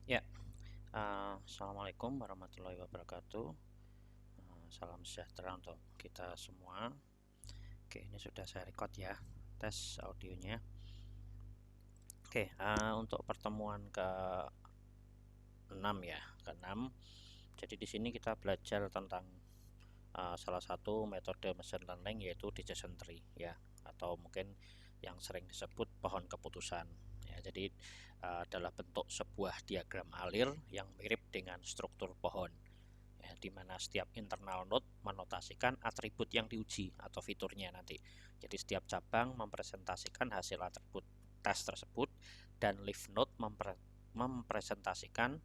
Ya, Assalamualaikum warahmatullahi wabarakatuh. Salam sejahtera untuk kita semua. Oke, ini sudah saya record ya, tes audionya. Oke, untuk pertemuan ke-6 ya, ke-6. Jadi di sini kita belajar tentang salah satu metode machine learning, yaitu decision tree ya, atau mungkin yang sering disebut pohon keputusan ya. Jadi adalah bentuk sebuah diagram alir yang mirip dengan struktur pohon ya, di mana setiap internal node menotasikan atribut yang diuji atau fiturnya nanti. Jadi setiap cabang mempresentasikan hasil atribut tes tersebut, dan leaf node mempresentasikan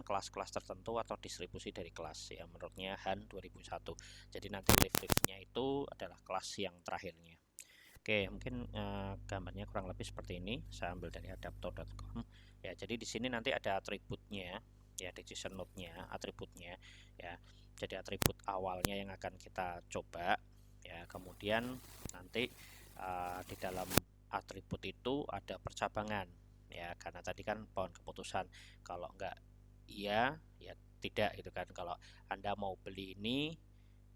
kelas-kelas tertentu atau distribusi dari kelas ya, menurutnya Han 2001. Jadi nanti leaf-leafnya itu adalah kelas yang terakhirnya. Oke, mungkin gambarnya kurang lebih seperti ini. Saya ambil dari adaptor.com ya. Jadi di sini nanti ada atributnya ya, decision node-nya, atributnya ya. Jadi atribut awalnya yang akan kita coba ya. Kemudian nanti di dalam atribut itu ada percabangan ya, karena tadi kan pohon keputusan. Kalau enggak iya ya tidak gitu kan. Kalau Anda mau beli ini,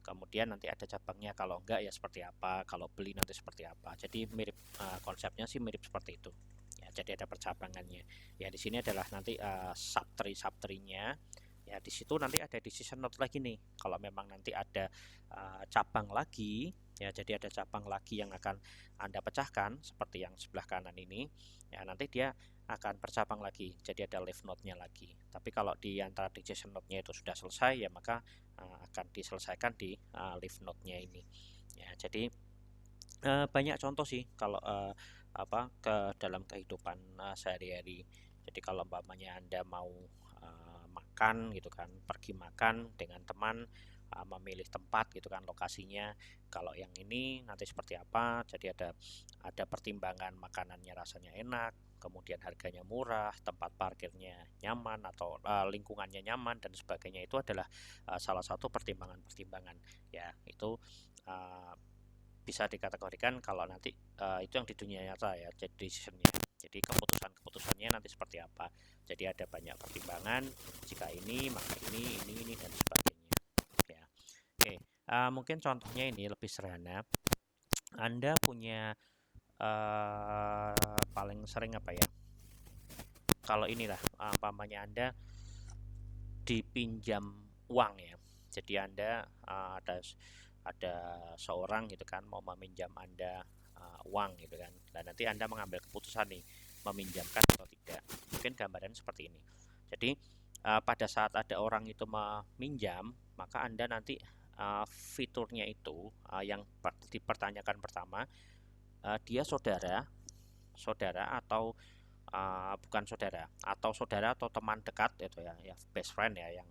kemudian nanti ada cabangnya, kalau enggak ya seperti apa, kalau beli nanti seperti apa. Jadi mirip, konsepnya sih mirip seperti itu ya. Jadi ada percabangannya ya. Di sini adalah nanti subtree-nya ya. Di situ nanti ada decision node lagi nih, kalau memang nanti ada cabang lagi ya. Jadi ada cabang lagi yang akan Anda pecahkan seperti yang sebelah kanan ini ya. Nanti dia akan bercabang lagi, jadi ada leaf node-nya lagi. Tapi kalau di antara decision node-nya itu sudah selesai ya, maka akan diselesaikan di leaf node-nya ini ya. Jadi banyak contoh sih kalau ke dalam kehidupan sehari-hari. Jadi kalau umpamanya Anda mau makan gitu kan, pergi makan dengan teman, memilih tempat gitu kan, lokasinya. Kalau yang ini nanti seperti apa? Jadi ada pertimbangan, makanannya rasanya enak, kemudian harganya murah, tempat parkirnya nyaman, atau lingkungannya nyaman dan sebagainya. Itu adalah salah satu pertimbangan-pertimbangan ya. Itu uh, bisa dikategorikan kalau nanti itu yang di dunia nyata ya, jadi decisionnya. Jadi keputusannya nanti seperti apa. Jadi ada banyak pertimbangan, jika ini maka ini dan sebagainya ya. Oke, mungkin contohnya ini lebih sederhana. Anda punya paling sering apa ya, kalau inilah umpamanya Anda dipinjam uang ya. Jadi Anda ada seorang gitu kan mau meminjam Anda uang gitu kan. Dan nanti Anda mengambil keputusan nih, meminjamkan atau tidak. Mungkin gambaran seperti ini. Jadi pada saat ada orang itu meminjam, maka Anda nanti fiturnya itu yang dipertanyakan pertama, dia saudara atau bukan saudara, atau teman dekat itu ya, best friend ya, yang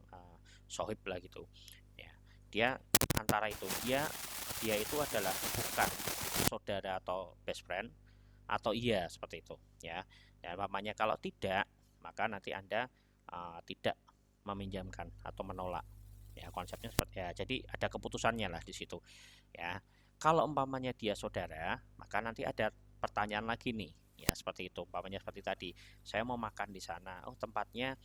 sohib lah gitu ya. Dia antara itu, dia itu adalah bukan saudara atau best friend, atau iya seperti itu ya. Dan namanya kalau tidak, maka nanti Anda tidak meminjamkan atau menolak ya. Konsepnya seperti ya. Jadi ada keputusannya lah di situ ya. Kalau umpamanya dia saudara, maka nanti ada pertanyaan lagi nih ya, seperti itu. Umpamanya seperti tadi, saya mau makan di sana, oh tempatnya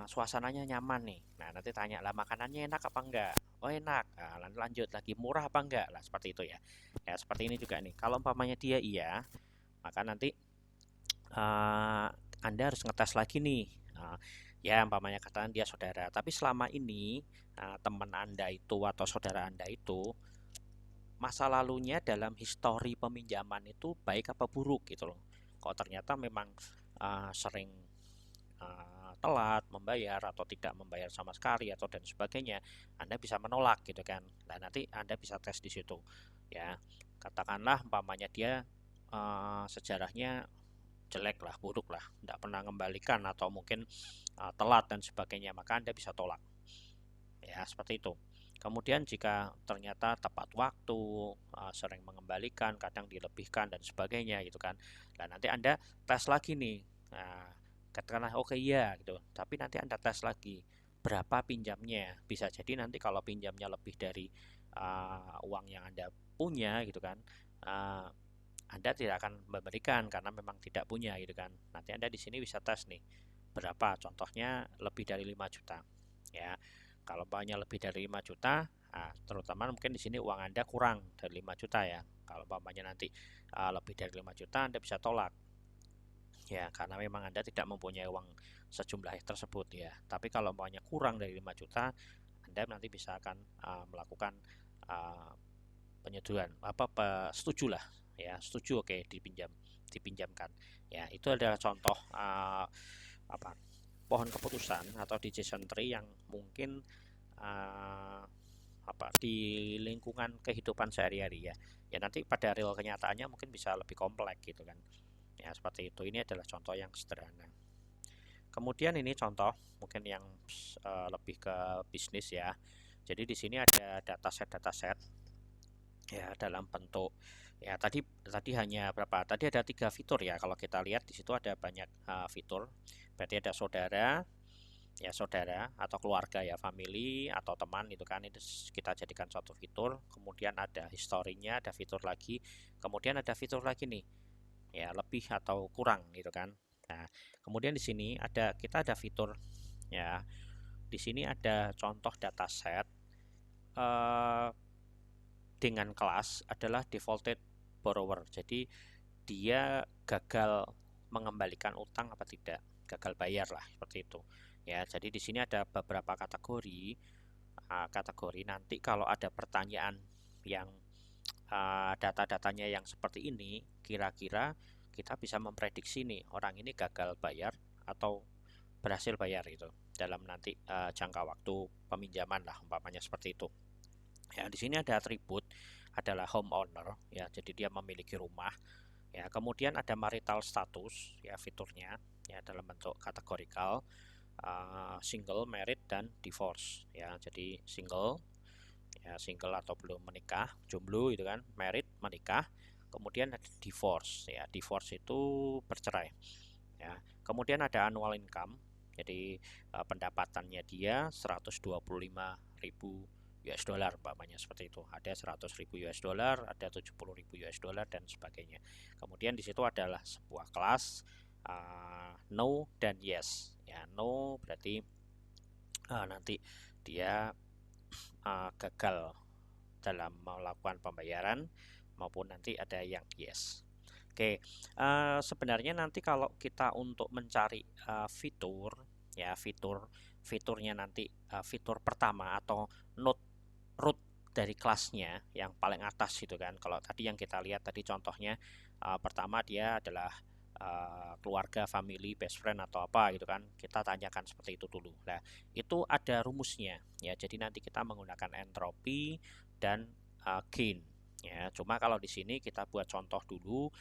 suasananya nyaman nih. Nah nanti tanya lah, makanannya enak apa enggak? Oh enak. Nah, lanjut lagi, murah apa enggak lah, seperti itu ya. Ya seperti ini juga nih, kalau umpamanya dia iya, maka nanti Anda harus ngetes lagi nih. Ya umpamanya katakan dia saudara, tapi selama ini teman Anda itu atau saudara Anda itu masa lalunya dalam histori peminjaman itu baik apa buruk gitu loh. Kalau ternyata memang sering telat membayar atau tidak membayar sama sekali atau dan sebagainya, Anda bisa menolak gitu kan. Nah nanti Anda bisa tes di situ ya. Katakanlah umpamanya dia sejarahnya jelek lah, buruk lah, tidak pernah mengembalikan atau mungkin telat dan sebagainya, maka Anda bisa tolak ya, seperti itu. Kemudian jika ternyata tepat waktu, sering mengembalikan, kadang dilebihkan dan sebagainya gitu kan. Dan nanti Anda tes lagi nih. Nah, katakanlah oke iya gitu. Tapi nanti Anda tes lagi berapa pinjamnya. Bisa jadi nanti kalau pinjamnya lebih dari uang yang Anda punya gitu kan. Uh, Anda tidak akan memberikan karena memang tidak punya gitu kan. Nanti Anda di sini bisa tes nih berapa, contohnya lebih dari 5 juta ya. Kalau umpamanya lebih dari 5 juta, nah, terutama mungkin di sini uang Anda kurang dari 5 juta ya. Kalau umpamanya nanti lebih dari 5 juta Anda bisa tolak ya, karena memang Anda tidak mempunyai uang sejumlah tersebut ya. Tapi kalau umpamanya kurang dari 5 juta, Anda nanti bisa akan melakukan penyetujuan setuju lah ya, setuju, oke, dipinjamkan ya. Itu adalah contoh pohon keputusan atau decision tree yang mungkin di lingkungan kehidupan sehari-hari ya. Ya nanti pada real kenyataannya mungkin bisa lebih kompleks gitu kan ya, seperti itu. Ini adalah contoh yang sederhana. Kemudian ini contoh mungkin yang lebih ke bisnis ya. Jadi di sini ada dataset ya dalam bentuk ya, tadi hanya berapa, tadi ada 3 fitur ya. Kalau kita lihat di situ ada banyak fitur, berarti ada saudara ya, saudara atau keluarga ya, family atau teman itu kan, itu kita jadikan suatu fitur. Kemudian ada historinya, ada fitur lagi, kemudian ada fitur lagi nih ya, lebih atau kurang gitu kan. Nah kemudian di sini kita ada fitur ya, di sini ada contoh dataset dengan kelas adalah defaulted borrower. Jadi dia gagal mengembalikan utang apa tidak, gagal bayar lah, seperti itu ya. Jadi di sini ada beberapa kategori. Nanti kalau ada pertanyaan yang data-datanya yang seperti ini, kira-kira kita bisa memprediksi nih orang ini gagal bayar atau berhasil bayar itu dalam nanti jangka waktu peminjaman lah, umpamanya seperti itu ya. Di sini ada atribut adalah homeowner ya, jadi dia memiliki rumah ya. Kemudian ada marital status ya, fiturnya ya dalam bentuk kategorikal, single, married, dan divorce ya. Jadi single ya, single atau belum menikah, jomblo itu kan, married menikah, kemudian ada divorce ya, divorce itu bercerai ya. Kemudian ada annual income, jadi pendapatannya dia 125.000 US dollar, umpamanya seperti itu. Ada 100.000 US dollar, ada 70.000 US dollar, dan sebagainya. Kemudian di situ adalah sebuah kelas no dan yes ya. No berarti nanti dia gagal dalam melakukan pembayaran, maupun nanti ada yang yes. Oke, sebenarnya nanti kalau kita untuk mencari fitur ya, fiturnya nanti fitur pertama atau root dari kelasnya yang paling atas itu kan. Kalau tadi yang kita lihat tadi contohnya pertama dia adalah keluarga, family, best friend atau apa gitu kan, kita tanyakan seperti itu dulu. Nah itu ada rumusnya ya, jadi nanti kita menggunakan entropy dan gain ya. Cuma kalau di sini kita buat contoh dulu,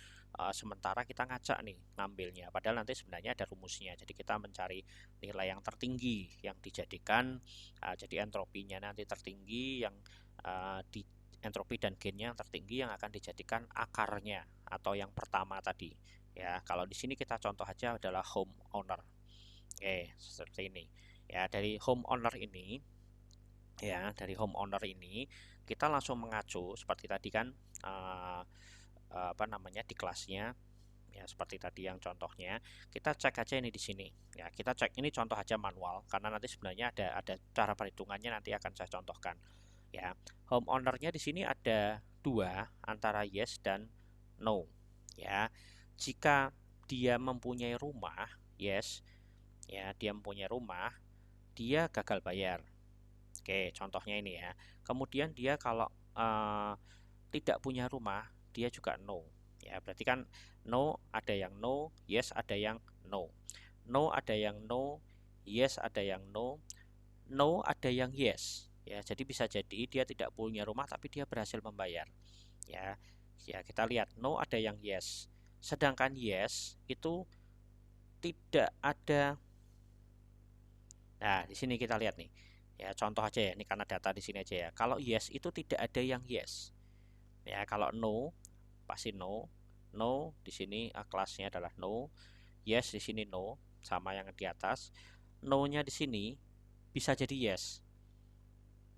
sementara kita ngacak nih ngambilnya, padahal nanti sebenarnya ada rumusnya. Jadi kita mencari nilai yang tertinggi yang dijadikan jadi entropinya nanti tertinggi, yang di entropi dan gainnya yang tertinggi yang akan dijadikan akarnya atau yang pertama tadi ya. Kalau di sini kita contoh aja adalah home owner. Oke, seperti ini ya. Dari home owner ini ya, dari home owner ini kita langsung mengacu seperti tadi kan, di kelasnya ya, seperti tadi yang contohnya. Kita cek aja ini di sini ya, kita cek ini contoh aja manual karena nanti sebenarnya ada cara perhitungannya, nanti akan saya contohkan ya. Home ownernya di sini ada dua, antara yes dan no ya. Jika dia mempunyai rumah, yes ya, dia mempunyai rumah, dia gagal bayar. Oke, contohnya ini ya. Kemudian dia kalau tidak punya rumah, dia juga no ya. Berarti kan no ada yang no, yes ada yang no, no ada yang no, yes ada yang no, no ada yang yes ya. Jadi bisa jadi dia tidak punya rumah tapi dia berhasil membayar ya. Ya kita lihat, no ada yang yes, sedangkan yes itu tidak ada. Nah di sini kita lihat nih ya, contoh aja ya, ini karena data di sini aja ya. Kalau yes itu tidak ada yang yes ya. Kalau no pasti no. No di sini kelasnya adalah no, yes di sini no, sama yang di atas. No-nya di sini bisa jadi yes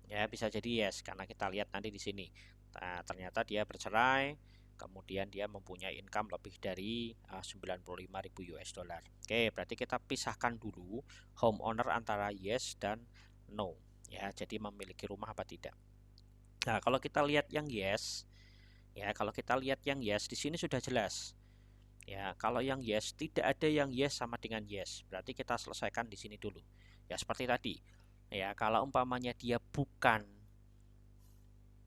ya, bisa jadi yes karena kita lihat nanti di sini. Nah, ternyata dia bercerai, kemudian dia mempunyai income lebih dari 95.000 US dollar. Oke, berarti kita pisahkan dulu homeowner antara yes dan no ya, jadi memiliki rumah apa tidak. Nah, kalau kita lihat yang yes ya, kalau kita lihat yang yes di sini sudah jelas ya. Kalau yang yes, tidak ada yang yes sama dengan yes, berarti kita selesaikan di sini dulu ya, seperti tadi ya. Kalau umpamanya dia bukan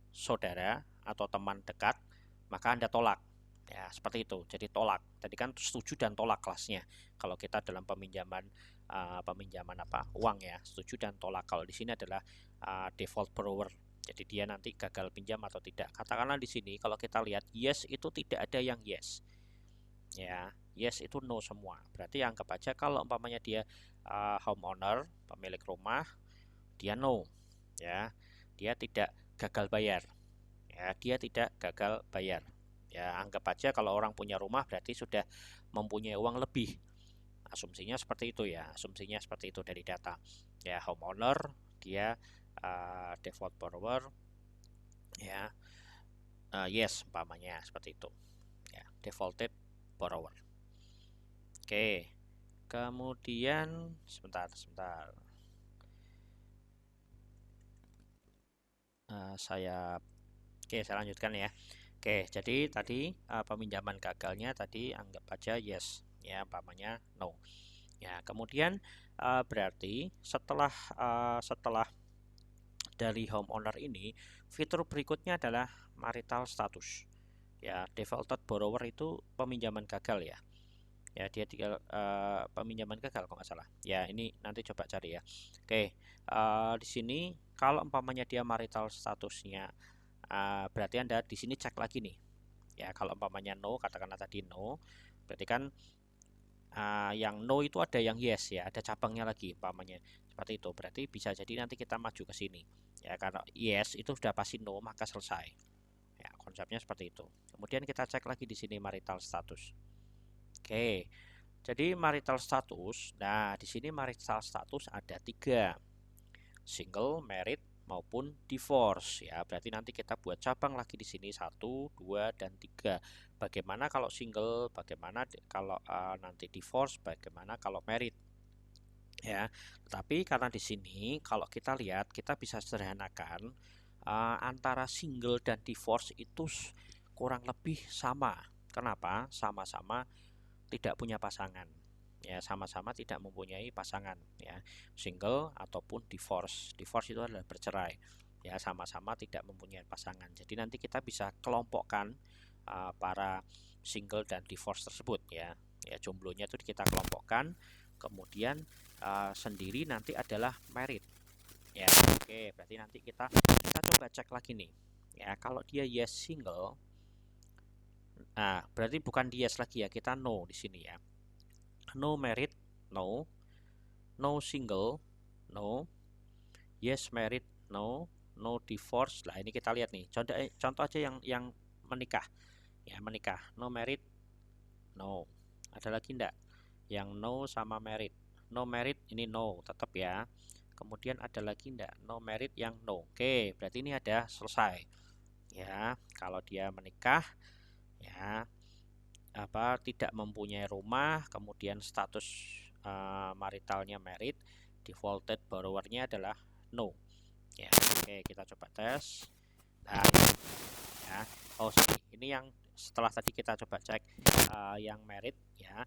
saudara atau teman dekat, maka Anda tolak ya, seperti itu. Jadi tolak, tadi kan setuju dan tolak kelasnya kalau kita dalam peminjaman uang ya, setuju dan tolak. Kalau di sini adalah default borrower, jadi dia nanti gagal pinjam atau tidak. Katakanlah di sini kalau kita lihat yes itu tidak ada yang yes ya, yes itu no semua. Berarti anggap aja kalau umpamanya dia homeowner, pemilik rumah, dia no ya, dia tidak gagal bayar ya, dia tidak gagal bayar ya. Anggap aja kalau orang punya rumah berarti sudah mempunyai uang lebih, asumsinya seperti itu ya, asumsinya seperti itu dari data ya. Homeowner dia default borrower ya, yes umpamanya seperti itu ya, defaulted borrower. Oke, kemudian sebentar saya lanjutkan ya. Oke, jadi tadi peminjaman gagalnya tadi anggap aja yes ya, umpamanya no ya. Kemudian berarti setelah dari homeowner ini, fitur berikutnya adalah marital status ya. Defaulted borrower itu peminjaman gagal ya. Ya, dia tinggal peminjaman gagal kalau nggak salah ya. Ini nanti coba cari ya. Oke, di sini kalau umpamanya dia marital statusnya, berarti Anda di sini cek lagi nih ya. Kalau umpamanya no, katakanlah tadi no, berarti kan yang no itu ada yang yes ya, ada cabangnya lagi umpamanya seperti itu. Berarti bisa jadi nanti kita maju ke sini ya, karena yes itu sudah pasti no maka selesai ya, konsepnya seperti itu. Kemudian kita cek lagi di sini marital status. Oke, jadi marital status, nah di sini marital status ada 3, single, married maupun divorce ya. Berarti nanti kita buat cabang lagi di sini 1, 2 dan 3. Bagaimana kalau single, bagaimana kalau nanti divorce, bagaimana kalau married ya. Tapi karena di sini kalau kita lihat, kita bisa sederhanakan antara single dan divorce itu kurang lebih sama. Kenapa? Sama-sama tidak punya pasangan ya, sama-sama tidak mempunyai pasangan ya, single ataupun divorce. Divorce itu adalah bercerai ya, sama-sama tidak mempunyai pasangan. Jadi nanti kita bisa kelompokkan para single dan divorce tersebut ya, jomblonya itu kita kelompokkan. Kemudian sendiri nanti adalah married ya. Oke, berarti nanti kita coba cek lagi nih ya. Kalau dia yes single, nah berarti bukan yes lagi ya, kita no di sini ya. No married, no. No single, no. Yes married, no. No divorce. Lah ini kita lihat nih. Contoh aja yang menikah. Ya, menikah. No married, no. Ada lagi enggak? Yang no sama married. No married ini no, tetap ya. Kemudian ada lagi enggak? No married yang no. Oke, berarti ini ada selesai. Ya, kalau dia menikah ya, tidak mempunyai rumah, kemudian status maritalnya married, defaulted borrowernya adalah no ya. Oke, kita coba tes. Nah ya, sorry, ini yang setelah tadi kita coba cek yang married ya.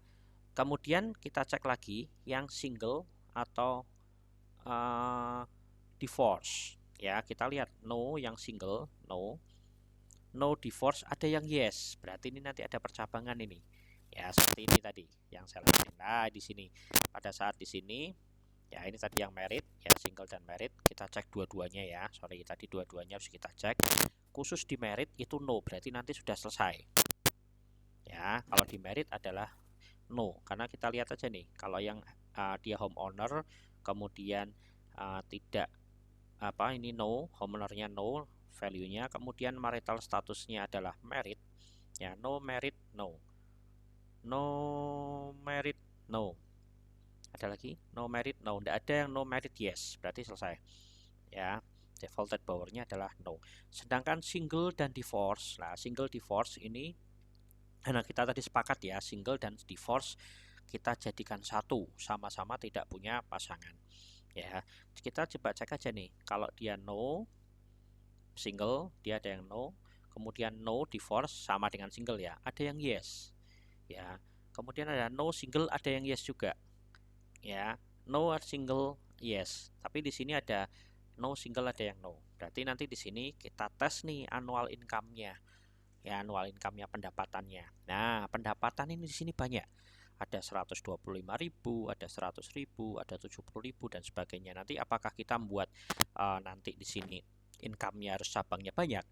Kemudian kita cek lagi yang single atau divorce ya. Kita lihat no yang single, no. No divorce ada yang yes, berarti ini nanti ada percabangan ini ya, seperti ini tadi yang saya lakukan. Nah di sini pada saat di sini ya, ini tadi yang married ya, single dan married, kita cek dua-duanya ya. Sorry, tadi dua-duanya harus kita cek. Khusus di married itu no, berarti nanti sudah selesai ya. Kalau di married adalah no, karena kita lihat aja nih, kalau yang dia homeowner kemudian tidak ini no, homeownernya no value-nya, kemudian marital statusnya adalah married ya. No married no, no married no, ada lagi no married no, tidak ada yang no married yes, berarti selesai ya. defaulted powernya adalah no. Sedangkan single dan divorce, nah single divorce ini karena kita tadi sepakat ya, single dan divorce kita jadikan satu, sama-sama tidak punya pasangan ya. Kita coba cek aja nih, kalau dia no single, dia ada yang no, kemudian no divorce sama dengan single ya, ada yang yes ya, kemudian ada no single, ada yang yes juga ya, no single yes, tapi di sini ada no single, ada yang no. Berarti nanti di sini kita tes nih annual income-nya ya, annual income-nya, pendapatannya. Nah, pendapatan ini di sini banyak. Ada 125.000, ada 100.000, ada 70.000 dan sebagainya. Nanti apakah kita membuat nanti di sini income-nya harus cabangnya banyak?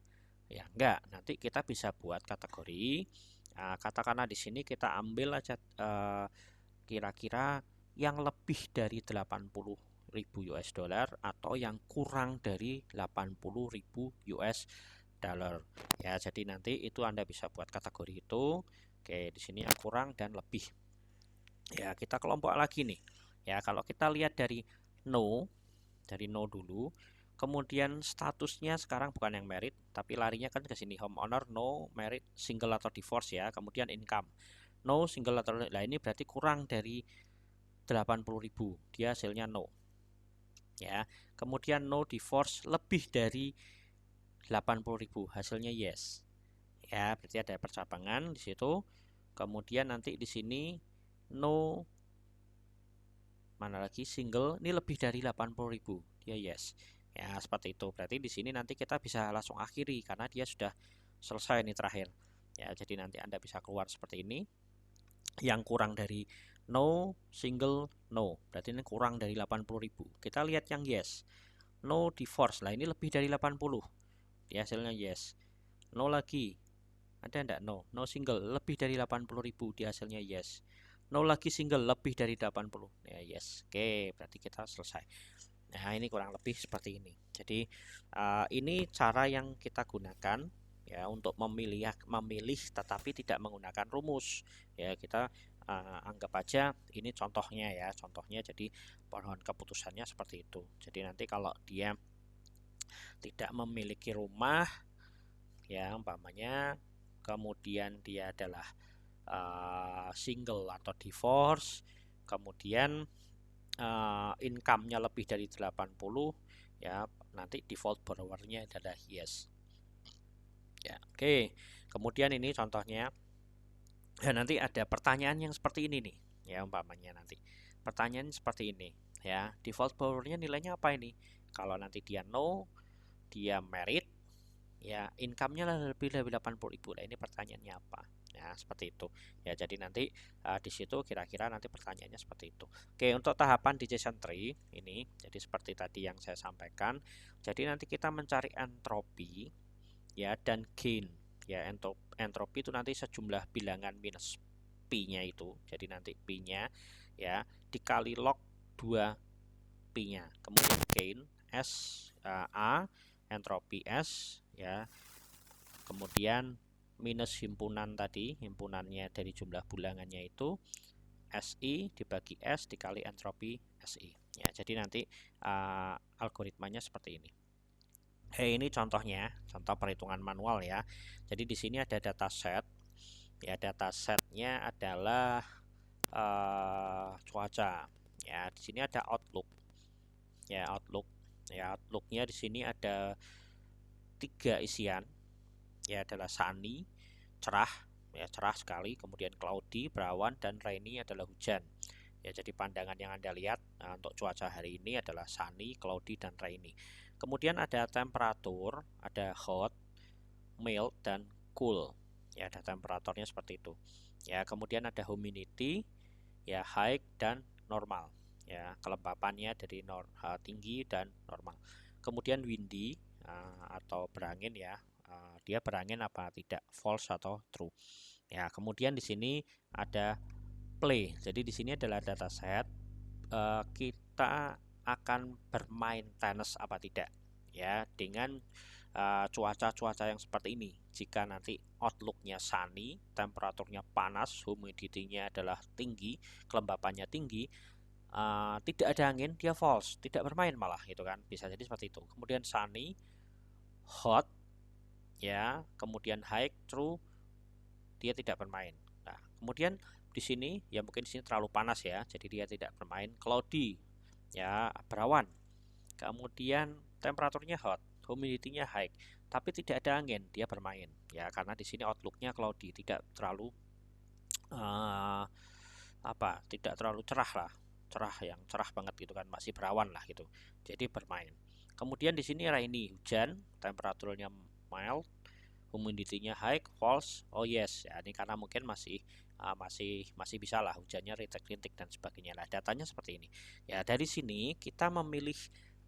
Ya, enggak. Nanti kita bisa buat kategori. Katakanlah di sini kita ambil aja kira-kira yang lebih dari 80.000 US dollar atau yang kurang dari 80.000 US dollar ya. Jadi nanti itu Anda bisa buat kategori itu. Oke, di sini yang kurang dan lebih ya. Kita kelompok lagi nih ya. Kalau kita lihat dari no dulu, kemudian statusnya sekarang bukan yang married tapi larinya kan ke sini, homeowner, no, married, single atau divorce ya. Kemudian income no, single atau lah, ini berarti kurang dari 80.000, dia hasilnya no ya. Kemudian no divorce lebih dari 80.000, hasilnya yes ya, berarti ada percabangan di situ. Kemudian nanti di sini no, mana lagi, single, ini lebih dari 80.000, dia yes ya, seperti itu. Berarti di sini nanti kita bisa langsung akhiri karena dia sudah selesai ini terakhir ya. Jadi nanti Anda bisa keluar seperti ini, yang kurang dari no, single, no, berarti ini kurang dari 80.000. Kita lihat yang yes, no divorce, lah ini lebih dari 80, ya hasilnya yes. No lagi, ada enggak no? No single lebih dari 80.000, di hasilnya yes. No lagi single lebih dari 80 ya, yes. Oke, berarti kita selesai. Nah, ini kurang lebih seperti ini. Jadi ini cara yang kita gunakan ya untuk memilih tetapi tidak menggunakan rumus ya. Kita anggap aja ini contohnya ya, contohnya. Jadi pohon keputusannya seperti itu. Jadi nanti kalau dia tidak memiliki rumah ya umpamanya, kemudian dia adalah single atau divorce, kemudian income-nya lebih dari 80 ya, nanti default borrower-nya adalah yes ya. Oke, kemudian ini contohnya. Dan nanti ada pertanyaan yang seperti ini nih ya, umpamanya nanti pertanyaan seperti ini ya, default borrower-nya nilainya apa ini? Kalau nanti dia no, dia married ya, income-nya lebih dari 80.000, nah ini pertanyaannya apa ya, seperti itu ya. Jadi nanti di situ kira-kira nanti pertanyaannya seperti itu. Oke, untuk tahapan decision tree ini jadi seperti tadi yang saya sampaikan. Jadi nanti kita mencari entropi ya dan gain ya. Entropi itu nanti sejumlah bilangan minus P-nya itu. Jadi nanti P-nya ya dikali log 2 P-nya. Kemudian gain S A, entropi S ya. Kemudian minus himpunan tadi, himpunannya dari jumlah bilangannya itu SI dibagi S dikali entropi SI ya. Jadi nanti algoritmanya seperti ini. Ini contohnya, contoh perhitungan manual ya. Jadi di sini ada dataset ya, datasetnya adalah cuaca ya. Di sini ada outlook ya, outlooknya di sini ada 3 isian ya, adalah sunny, cerah ya, cerah sekali, kemudian cloudy, berawan, dan rainy adalah hujan ya. Jadi pandangan yang Anda lihat untuk cuaca hari ini adalah sunny, cloudy, dan rainy. Kemudian ada temperatur, ada hot, mild, dan cool ya, ada temperaturnya seperti itu ya. Kemudian ada humidity ya, high dan normal ya, kelembapannya dari tinggi dan normal. Kemudian windy atau berangin ya, dia berangin apa tidak, false atau true ya. Kemudian di sini ada play. Jadi di sini adalah dataset kita akan bermain tenis apa tidak ya dengan cuaca-cuaca yang seperti ini. Jika nanti outlooknya sunny, temperaturnya panas, humidity-nya adalah tinggi, kelembapannya tinggi, tidak ada angin, dia false, tidak bermain malah gitu kan, bisa jadi seperti itu. Kemudian sunny, hot, ya, kemudian high, true, dia tidak bermain. Nah, kemudian di sini ya mungkin di sini terlalu panas ya, jadi dia tidak bermain. Cloudy, ya, berawan. Kemudian temperaturnya hot, humidity-nya high, tapi tidak ada angin, dia bermain. Ya, karena di sini outlook-nya cloudy, tidak terlalu tidak terlalu cerah lah, yang cerah banget gitu kan, masih berawan lah gitu, jadi bermain. Kemudian di sini rainy, hujan, temperaturnya mild, humidity-nya high, false, oh yes, ya ini karena mungkin masih bisa lah hujannya rintik-rintik dan sebagainya. Nah, datanya seperti ini ya. Dari sini kita memilih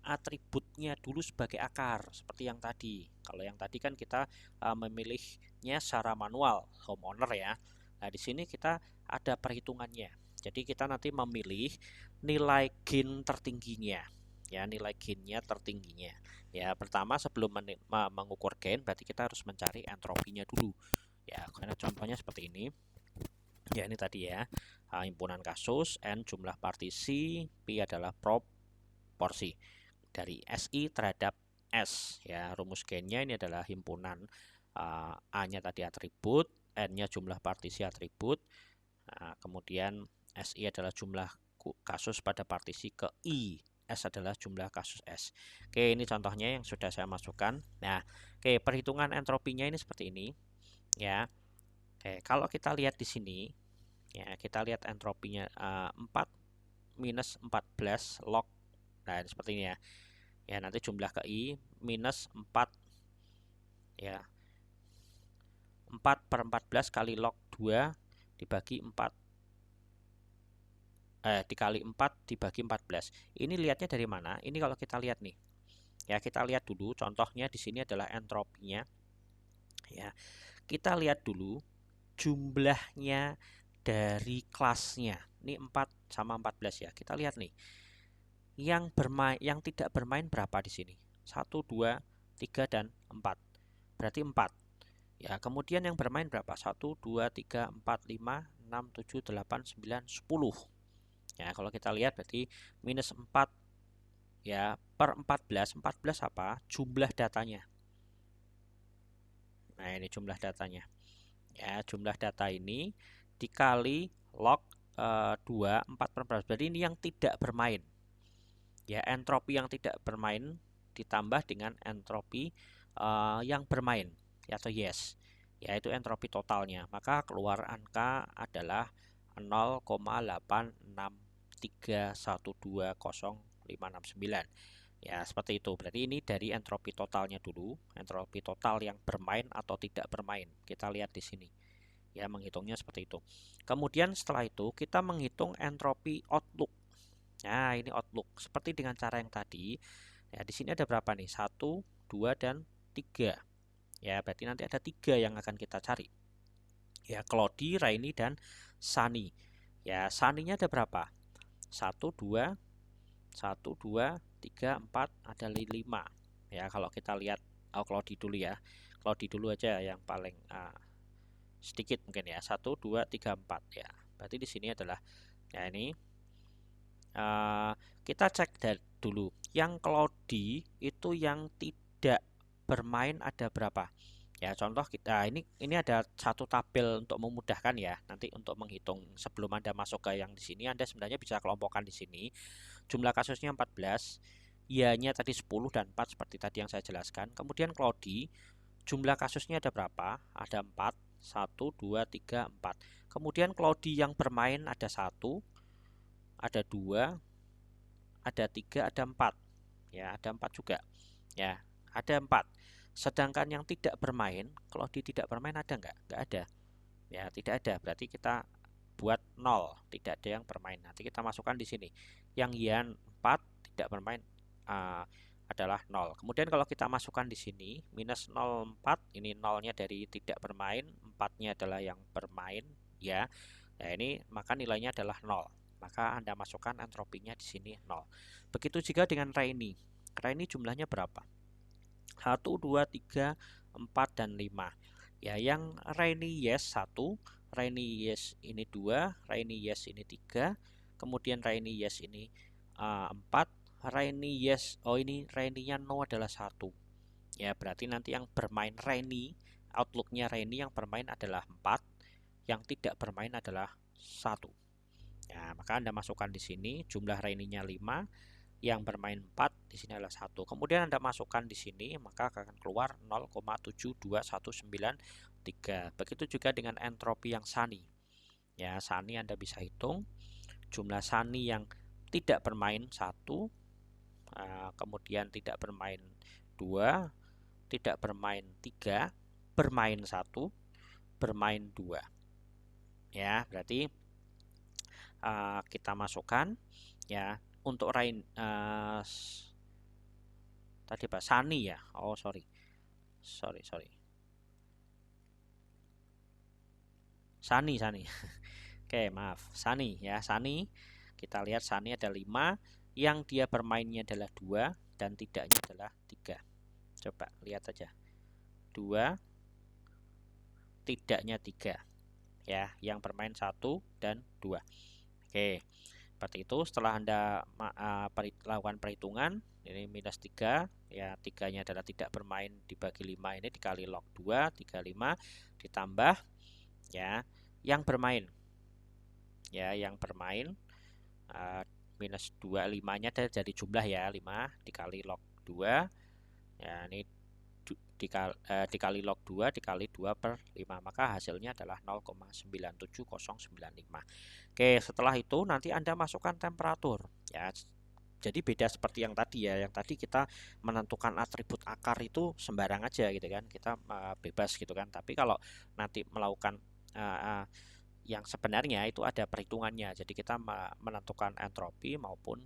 atributnya dulu sebagai akar seperti yang tadi. Kalau yang tadi kan kita memilihnya secara manual, homeowner ya. Nah, di sini kita ada perhitungannya. Jadi kita nanti memilih nilai gain tertingginya. Ya, nilai gainnya tertingginya. Ya, pertama sebelum mengukur gain berarti kita harus mencari entropinya dulu. Ya, karena contohnya seperti ini. Ya, ini tadi ya. Himpunan kasus, N jumlah partisi, P adalah proporsi dari SI terhadap S. Ya, rumus gainnya ini adalah himpunan, A-nya tadi atribut, N-nya jumlah partisi atribut. Nah, kemudian SI adalah jumlah kasus pada partisi ke I. S adalah jumlah kasus S. Oke, ini contohnya yang sudah saya masukkan. Nah, oke, perhitungan entropinya ini seperti ini, ya. Oke, kalau kita lihat di sini, ya, kita lihat entropinya 4 minus 14 log. Nah, seperti ini ya. Ya, nanti jumlah ke I minus 4, ya. 4 per 14 kali log 2 dibagi 4 dikali 4 dibagi 14. Ini lihatnya dari mana? Ini kalau kita lihat nih. Ya, kita lihat dulu contohnya di sini adalah entropinya. Ya. Kita lihat dulu jumlahnya dari kelasnya. Ini 4 sama 14 ya. Kita lihat nih. Yang tidak bermain berapa di sini? 1 2 3 dan 4. Berarti 4. Ya, kemudian yang bermain berapa? 1 2 3 4 5 6 7 8 9 10. Ya, kalau kita lihat berarti minus 4 ya per 14. 14 apa? Jumlah datanya. Nah, ini jumlah datanya. Ya, jumlah data ini dikali log 2 4 per 14. Berarti ini yang tidak bermain. Ya, entropi yang tidak bermain ditambah dengan entropi yang bermain atau yes. Yaitu entropi totalnya. Maka keluar angka adalah 0,863120569. Ya, seperti itu. Berarti ini dari entropi totalnya dulu, entropi total yang bermain atau tidak bermain. Kita lihat di sini. Ya, menghitungnya seperti itu. Kemudian setelah itu kita menghitung entropi outlook. Nah, ini outlook. Seperti dengan cara yang tadi. Ya, di sini ada berapa nih? 1, 2 dan 3. Ya, berarti nanti ada 3 yang akan kita cari. Ya, cloudy, rainy dan sunny. Ya, sunny-nya ada berapa? 1 2 1 2 3 4, ada 5. Ya, kalau kita lihat cloudy dulu ya. Cloudy dulu aja yang paling sedikit mungkin ya. 1 2 3 4 ya. Berarti di sini adalah ya ini kita cek dulu. Yang cloudy itu yang tidak bermain ada berapa? Ya, contoh kita ini ada satu tabel untuk memudahkan ya. Nanti untuk menghitung sebelum Anda masuk ke yang di sini, Anda sebenarnya bisa kelompokkan di sini. Jumlah kasusnya 14, ianya tadi 10 dan 4 seperti tadi yang saya jelaskan. Kemudian cloudy, jumlah kasusnya ada berapa? Ada 4, 1 2 3 4. Kemudian cloudy yang bermain ada 1, ada 2, ada 3, ada 4. Ya, ada 4 juga. Ya, ada 4. Sedangkan yang tidak bermain, kalau tidak bermain ada nggak? Nggak ada. Ya, tidak ada. Berarti kita buat 0, tidak ada yang bermain. Nanti kita masukkan di sini. Yang yan 4 tidak bermain adalah 0. Kemudian kalau kita masukkan di sini minus 0,4, ini 0-nya dari tidak bermain, 4-nya adalah yang bermain ya. Nah, ini maka nilainya adalah 0. Maka Anda masukkan entropinya di sini 0. Begitu juga dengan rainy. Rainy jumlahnya berapa? 1 2 3 4 dan 5. Ya, yang rainy yes 1, rainy yes ini 2, rainy yes ini 3. kemudian Rainy yes ini 4, Rainy yes, oh ini Rainy-nya no adalah 1. Ya, berarti nanti yang bermain Rainy, outlooknya Rainy yang bermain adalah 4, yang tidak bermain adalah 1. Ya, maka Anda masukkan di sini jumlah Rainy-nya 5, yang bermain 4 di sini adalah 1. Kemudian Anda masukkan di sini, maka akan keluar 0,72193. Begitu juga dengan entropi yang Sunny. Ya, Sunny Anda bisa hitung jumlah Sunny yang tidak bermain 1, kemudian tidak bermain 2, tidak bermain 3, bermain 1, bermain 2. Ya, berarti kita masukkan ya untuk Rain tadi Pak Sunny ya. Oh, sorry. Sunny. Oke, maaf. Sunny ya, Sunny. Kita lihat Sunny ada 5, yang dia bermainnya adalah 2 dan tidaknya adalah 3. Coba lihat aja. 2, tidaknya 3. Ya, yang bermain 1 dan 2. Oke. Seperti itu. Setelah Anda lakukan perhitungan, ini minus 3, ya 3-nya adalah tidak bermain dibagi 5 ini dikali log 2, 35 ditambah ya yang bermain. Ya, yang bermain minus 2, 5-nya jadi jumlah ya, 5 dikali log 2. Ya, ini dikali log 2 dikali 2/5, maka hasilnya adalah 0,97095. Oke, setelah itu nanti Anda masukkan temperatur ya. Jadi beda seperti yang tadi ya. Yang tadi kita menentukan atribut akar itu sembarang aja gitu kan. Kita bebas gitu kan. Tapi kalau nanti melakukan yang sebenarnya itu ada perhitungannya. Jadi kita menentukan entropi maupun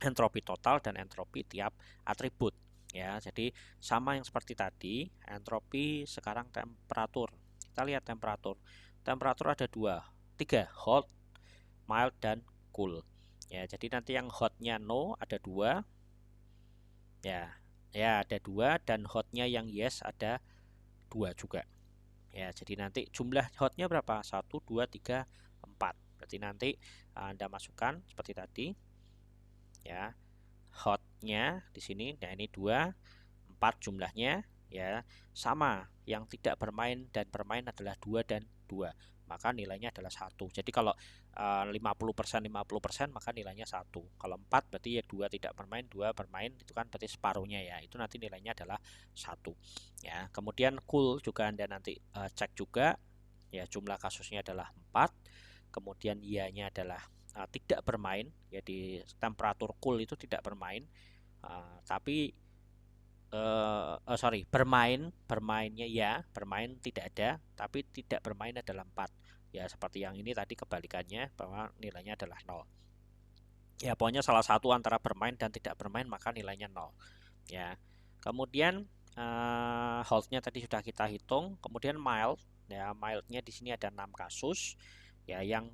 entropi total dan entropi tiap atribut. Ya, jadi sama yang seperti tadi, entropi sekarang temperatur. Kita lihat temperatur. Temperatur ada 3, hot, mild, dan cool. Ya, jadi nanti yang hotnya no ada 2. Ya, ada 2, dan hotnya yang yes ada 2 juga. Ya, jadi nanti jumlah hotnya berapa? 1, 2, 3, 4. Berarti nanti Anda masukkan seperti tadi. Ya. Hotnya di sini, nah ini 2, 4 jumlahnya ya, sama. Yang tidak bermain dan bermain adalah 2 dan 2, maka nilainya adalah 1. Jadi kalau 50% maka nilainya 1. Kalau 4 berarti ya 2 tidak bermain, 2 bermain, itu kan berarti separuhnya ya, itu nanti nilainya adalah 1 ya. Kemudian cool juga Anda nanti cek juga ya, jumlah kasusnya adalah 4, kemudian ianya adalah tidak bermain ya, di temperatur cool itu tidak bermain, tapi bermainnya ya, bermain tidak ada, tapi tidak bermain adalah 4 ya. Seperti yang ini tadi kebalikannya, bahwa nilainya adalah 0 ya. Pokoknya salah satu antara bermain dan tidak bermain maka nilainya 0 ya. Kemudian holdnya tadi sudah kita hitung. Kemudian mild ya, mildnya di sini ada 6 kasus ya. Yang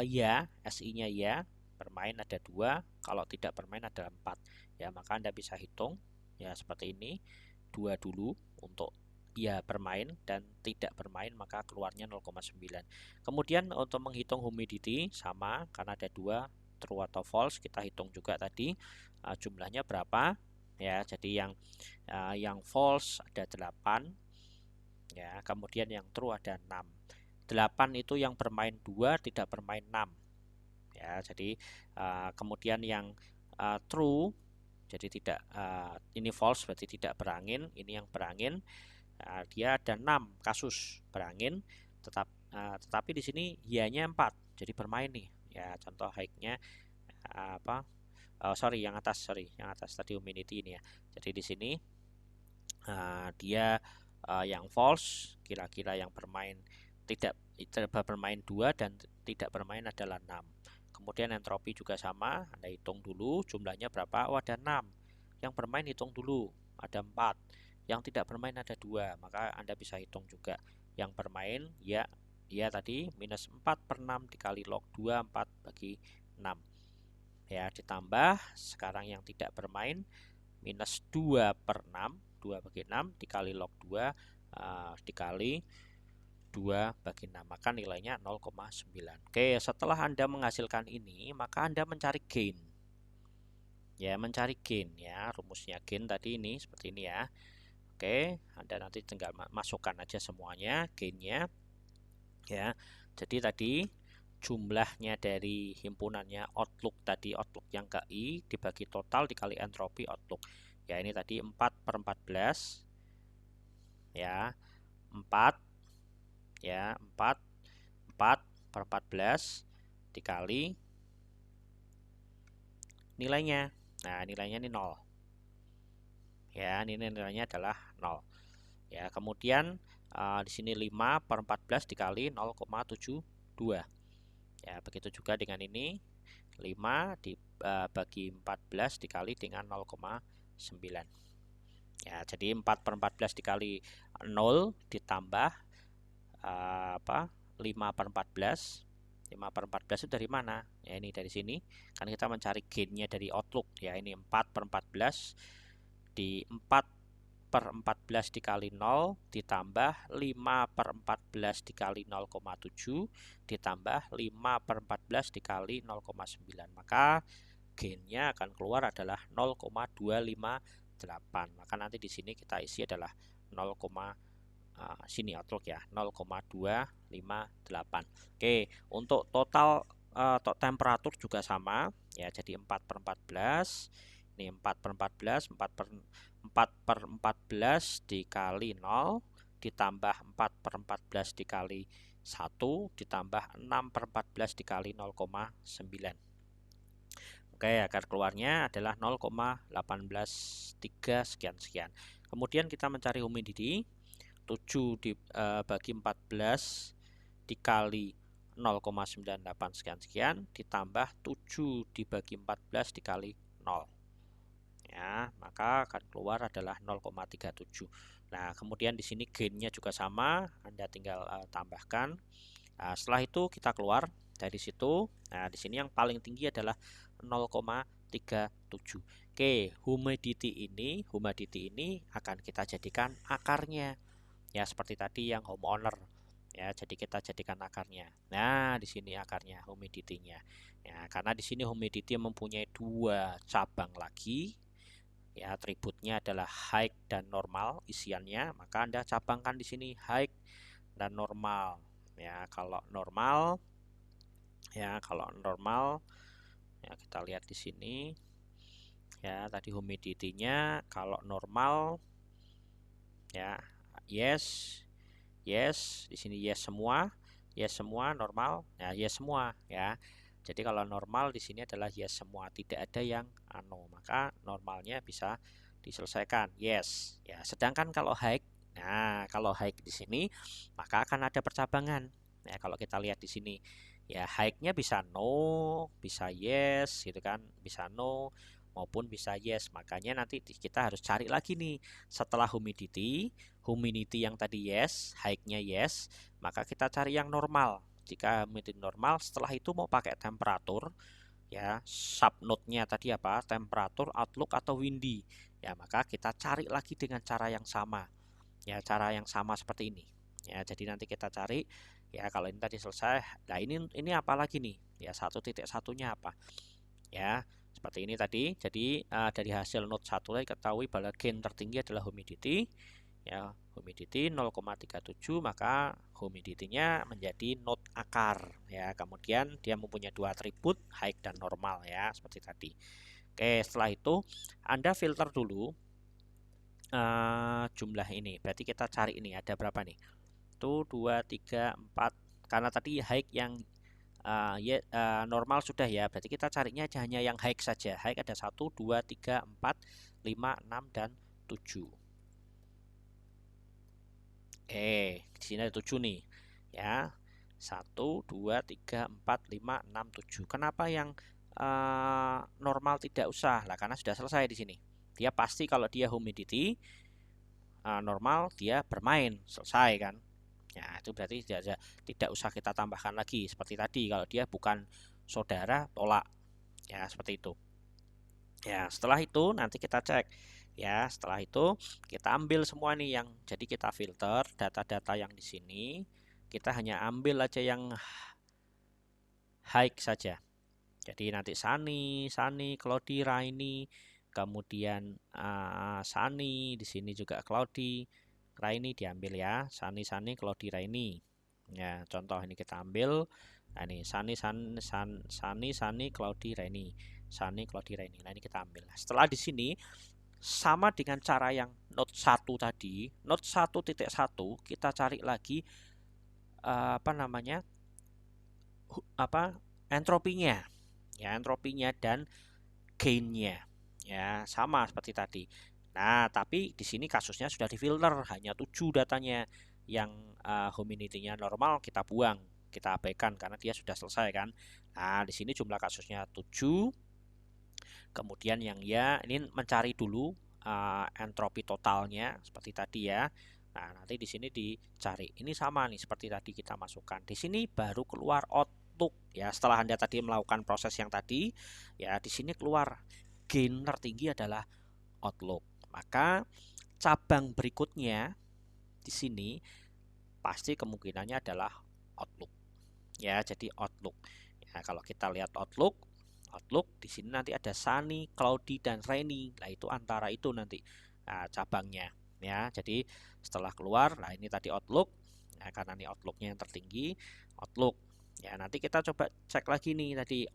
ya, SI-nya ya, bermain ada 2, kalau tidak bermain ada 4 ya. Maka Anda bisa hitung ya seperti ini. 2 dulu untuk ya bermain, dan tidak bermain maka keluarnya 0,9. Kemudian untuk menghitung humidity sama, karena ada 2, true atau false, kita hitung juga tadi jumlahnya berapa ya. Jadi yang false ada 8 ya, kemudian yang true ada 6. 8 itu yang bermain 2, tidak bermain 6 ya. Jadi kemudian yang true, jadi tidak, ini false berarti tidak berangin, ini yang berangin, dia ada 6 kasus berangin, tetapi di sini ianya 4, jadi bermain nih ya. Contoh high-nya yang atas tadi humidity ini ya. Jadi di sini dia yang false, kira-kira yang bermain tidak bermain 2 dan tidak bermain adalah 6. Kemudian entropi juga sama, Anda hitung dulu jumlahnya berapa. Oh, ada 6. Yang bermain hitung dulu, ada 4. Yang tidak bermain ada 2, maka Anda bisa hitung juga. Yang bermain ya tadi minus 4/6 dikali log 2, 4 bagi 6 ya, ditambah sekarang yang tidak bermain minus 2/6, 2 bagi 6 dikali log 2 dikali 2 bagi 6, maka nilainya 0,9. Oke, setelah Anda menghasilkan ini, maka Anda mencari gain. Ya, mencari gain ya. Rumusnya gain tadi ini seperti ini ya. Oke, Anda nanti tinggal masukkan aja semuanya gainnya. Ya. Jadi tadi jumlahnya dari himpunannya outlook tadi, outlook yang ke I dibagi total dikali entropi outlook. Ya, ini tadi 4/14 ya. 4 ya, 4/14 dikali nilainya. Nah, nilainya ini 0. Ya, ini nilainya adalah 0. Ya, kemudian di sini 5/14 dikali 0,72. Ya, begitu juga dengan ini 5 dibagi 14 dikali dengan 0,9. Ya, jadi 4/14 dikali 0 ditambah 5/14. 5/14 itu dari mana? Ya, ini dari sini. Kan kita mencari gainnya dari outlook. Ya, ini 4/14 di 4/14 dikali 0 ditambah 5/14 dikali 0,7 ditambah 5/14 dikali 0,9. Maka gainnya akan keluar adalah 0,258. Maka nanti di sini kita isi adalah 0, sini outlook ya, 0,258. Oke, untuk total temperatur juga sama ya, jadi 4/14. Ini 4/14, 4/14 dikali 0 ditambah 4/14 dikali 1 ditambah 6/14 dikali 0,9. Oke, akar keluarnya adalah 0,183 sekian-sekian. Kemudian kita mencari humidity. 7 dibagi 14 dikali 0,98 sekian-sekian ditambah 7 dibagi 14 dikali 0. Ya, maka akan keluar adalah 0,37. Nah, kemudian di sini gainnya juga sama, Anda tinggal tambahkan. Nah, setelah itu kita keluar dari situ. Nah, di sini yang paling tinggi adalah 0,37. Oke, humidity ini akan kita jadikan akarnya. Ya, seperti tadi yang homeowner. Ya, jadi kita jadikan akarnya. Nah, di sini akarnya, humidity-nya. Ya, karena di sini humidity mempunyai 2 cabang lagi. Ya, atributnya adalah high dan normal isiannya, maka Anda cabangkan di sini high dan normal. Ya, kalau normal ya kita lihat di sini. Ya, tadi humidity-nya kalau normal ya, yes, di sini yes semua normal, ya yes semua ya. Jadi kalau normal di sini adalah yes semua, tidak ada yang maka normalnya bisa diselesaikan yes ya. Sedangkan kalau high, nah kalau high di sini maka akan ada percabangan. Ya, kalau kita lihat di sini ya, high-nya bisa no, bisa yes gitu kan, bisa no maupun bisa yes. Makanya nanti kita harus cari lagi nih setelah humidity yang tadi yes, high-nya yes, maka kita cari yang normal. Jika humidity normal, setelah itu mau pakai temperatur ya, subnode-nya tadi apa? Temperatur, outlook atau windy. Ya, maka kita cari lagi dengan cara yang sama. Ya, cara yang sama seperti ini. Ya, jadi nanti kita cari ya, kalau ini tadi selesai. Nah, ini apa lagi nih? Ya, 1.1-nya apa? Ya, seperti ini tadi. Jadi dari hasil node 1 tadi ketahui bahwa gain tertinggi adalah humidity. Ya, humidity 0,37, maka humidity-nya menjadi node akar ya. Kemudian dia mempunyai 2 atribut, high dan normal ya, seperti tadi. Oke, setelah itu Anda filter dulu jumlah ini. Berarti kita cari ini ada berapa nih? Itu 2, 3, 4. Karena tadi high yang normal sudah ya, berarti kita carinya hanya yang high saja. High ada 1, 2, 3, 4, 5, 6 dan 7. Di sini ada 7 nih. Ya. 1, 2, 3, 4, 5, 6, 7. Kenapa yang normal tidak usah? Lah karena sudah selesai di sini. Dia pasti kalau dia humidity normal dia bermain, selesai kan. Ya, itu berarti tidak usah kita tambahkan lagi. Seperti tadi, kalau dia bukan saudara, tolak. Ya, seperti itu. Ya, setelah itu nanti kita cek. Ya, setelah itu kita ambil semua nih yang jadi kita filter data-data yang di sini. kita hanya ambil aja yang high saja. Jadi nanti Sunny, Cloudy, Rainy, kemudian Sunny, di sini juga Cloudy, Rainy diambil ya, Sunny, Cloudy, Rainy. Ya, contoh ini kita ambil. Nah, ini Sunny, Cloudy, Rainy, Sunny, Cloudy, Rainy. Nah, ini kita ambil. Setelah di sini sama dengan cara yang note 1 tadi, note 1.1 kita cari lagi entropinya. Ya, entropinya dan gainnya. Ya, sama seperti tadi. Nah, tapi di sini kasusnya sudah difilter, hanya 7 datanya. Yang humidity-nya normal kita buang, kita abaikan karena dia sudah selesai kan. Nah, di sini jumlah kasusnya 7. Kemudian yang ya ini mencari dulu entropi totalnya seperti tadi ya. Nah, nanti di sini dicari. Ini sama nih seperti tadi kita masukkan. Di sini baru keluar outlook ya. Setelah Anda tadi melakukan proses yang tadi, ya di sini keluar gain tertinggi adalah outlook. Maka cabang berikutnya di sini pasti kemungkinannya adalah outlook. Ya, jadi outlook. Ya, kalau kita lihat outlook di sini nanti ada Sunny, Cloudy, dan Rainy. Nah, itu antara itu nanti cabangnya. Ya, jadi setelah keluar, nah ini tadi outlook. Nah, karena ini outlooknya yang tertinggi, outlook. Ya, nanti kita coba cek lagi nih tadi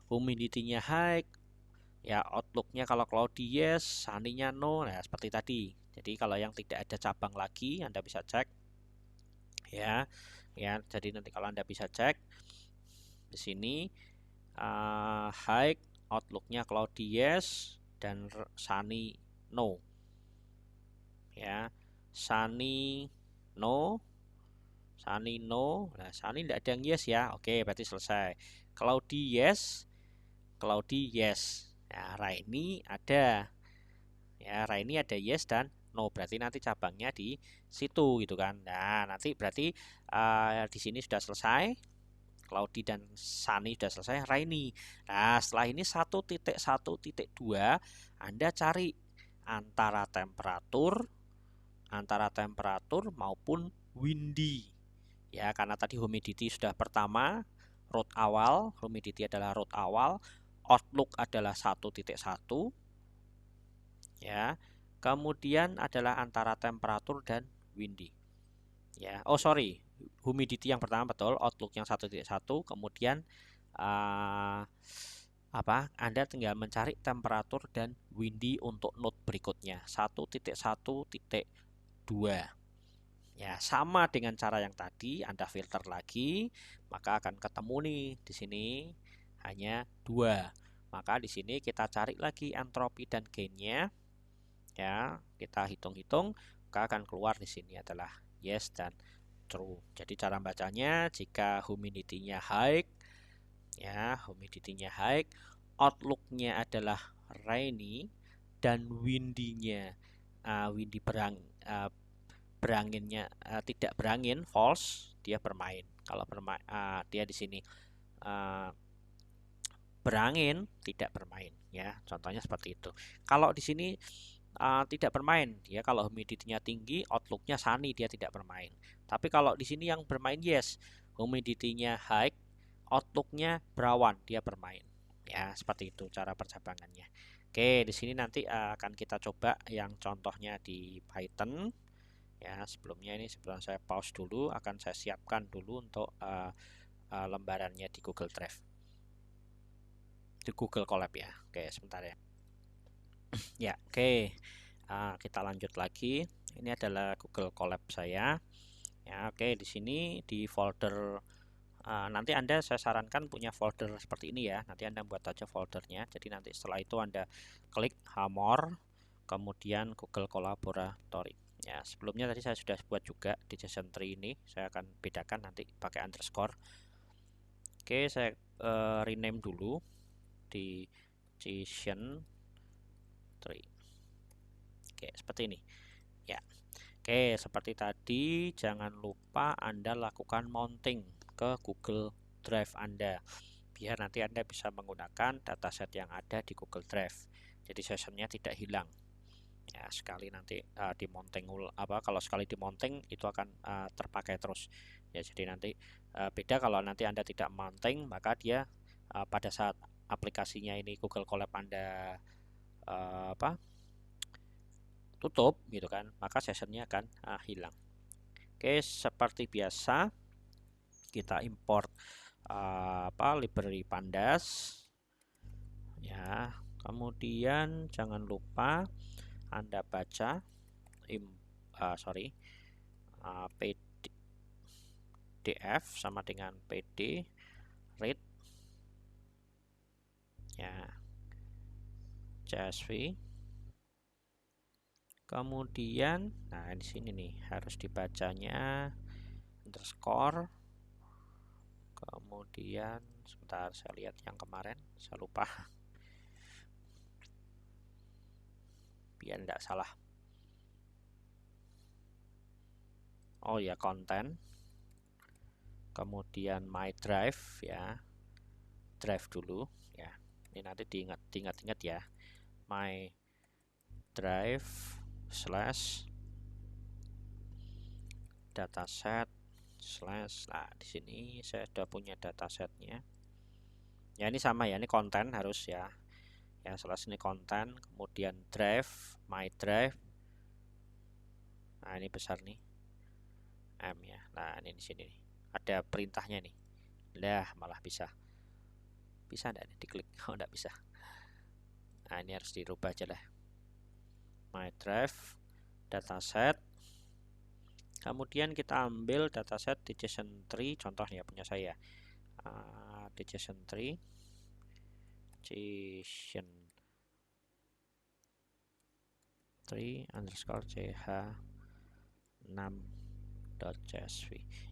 humidity-nya high. Ya, outlooknya kalau Cloudy yes, Sunny-nya no. Nah, seperti tadi. Jadi kalau yang tidak ada cabang lagi, Anda bisa cek. Ya, jadi nanti kalau Anda bisa cek di sini. High outlooknya Cloudy yes dan Sunny no ya, Sunny no, nah Sunny tidak ada yang yes ya. Oke, berarti selesai. Cloudy yes, ya, Rainy ada ya, Rainy ada yes dan no, berarti nanti cabangnya di situ gitu kan. Nah, nanti berarti di sini sudah selesai. Cloudy dan Sunny sudah selesai, Rainy. Nah, setelah ini 1.1.2 Anda cari antara temperatur maupun windy. Ya, karena tadi humidity sudah pertama, root awal, humidity adalah root awal, outlook adalah 1.1. Ya. Kemudian adalah antara temperatur dan windy. Ya, humidity yang pertama betul, outlook yang 1.1, kemudian Anda tinggal mencari temperatur dan windy untuk node berikutnya 1.1.2. Ya, sama dengan cara yang tadi, Anda filter lagi, maka akan ketemu nih di sini hanya 2. Maka di sini kita cari lagi entropi dan gainnya. Ya, kita hitung-hitung, maka akan keluar di sini adalah yes dan true. Jadi cara bacanya, jika humidity-nya high, ya, humidity-nya high, outlook-nya adalah rainy dan windy-nya beranginnya tidak berangin, false, dia bermain. Kalau dia di sini berangin, tidak bermain ya. Contohnya seperti itu. Kalau di sini tidak bermain, dia kalau humidity-nya tinggi, outlook-nya sunny, dia tidak bermain. Tapi kalau di sini yang bermain yes, humidity-nya high, outlook-nya berawan, dia bermain. Ya, seperti itu cara percabangannya. Oke, di sini nanti akan kita coba yang contohnya di Python. Ya, sebelumnya ini sebelum saya pause dulu, akan saya siapkan dulu untuk lembarannya di Google Drive. Di Google Colab ya. Oke, sebentar ya. Ya, oke. Kita lanjut lagi. Ini adalah Google Colab saya. Ya, oke. Di sini di folder nanti saya sarankan punya folder seperti ini ya. Nanti Anda buat aja foldernya. Jadi nanti setelah itu Anda klik More, kemudian Google Collaboratory. Ya, sebelumnya tadi saya sudah buat juga di JSON tree ini. Saya akan bedakan nanti pakai underscore. Oke, saya rename dulu di JSON tree. Oke, seperti ini. Ya. Oke, seperti tadi jangan lupa Anda lakukan mounting ke Google Drive Anda. Biar nanti Anda bisa menggunakan dataset yang ada di Google Drive. Jadi sessionnya tidak hilang. Ya, sekali nanti kalau sekali di mounting itu akan terpakai terus. Ya, jadi nanti beda kalau nanti Anda tidak mounting, maka dia pada saat aplikasinya ini Google Colab Anda tutup gitu kan, maka sessionnya akan hilang. Oke, seperti biasa kita import library pandas ya. Kemudian jangan lupa Anda baca PDF sama dengan PD read ya, CSV. Kemudian di sini nih harus dibacanya underscore. Kemudian sebentar, saya lihat yang kemarin, saya lupa biar tidak salah. Oh ya, konten, kemudian my drive ya, drive dulu ya. Ini nanti diingat-ingat ya, my drive slash dataset slash. Nah, di sini saya sudah punya datasetnya. Ya, ini sama ya, ini konten harus ya. Ya, slash ini konten, kemudian drive, my drive. Nah, ini besar nih. M ya. Nah, ini di sini nih. Ada perintahnya nih. Lah, malah bisa. Bisa enggak nih diklik? Oh, enggak bisa. Nah, ini harus dirubah aja lah. My drive dataset. Kemudian kita ambil dataset di JSON tree, contohnya punya saya. Di JSON tree JSON tree underscore ch6.csv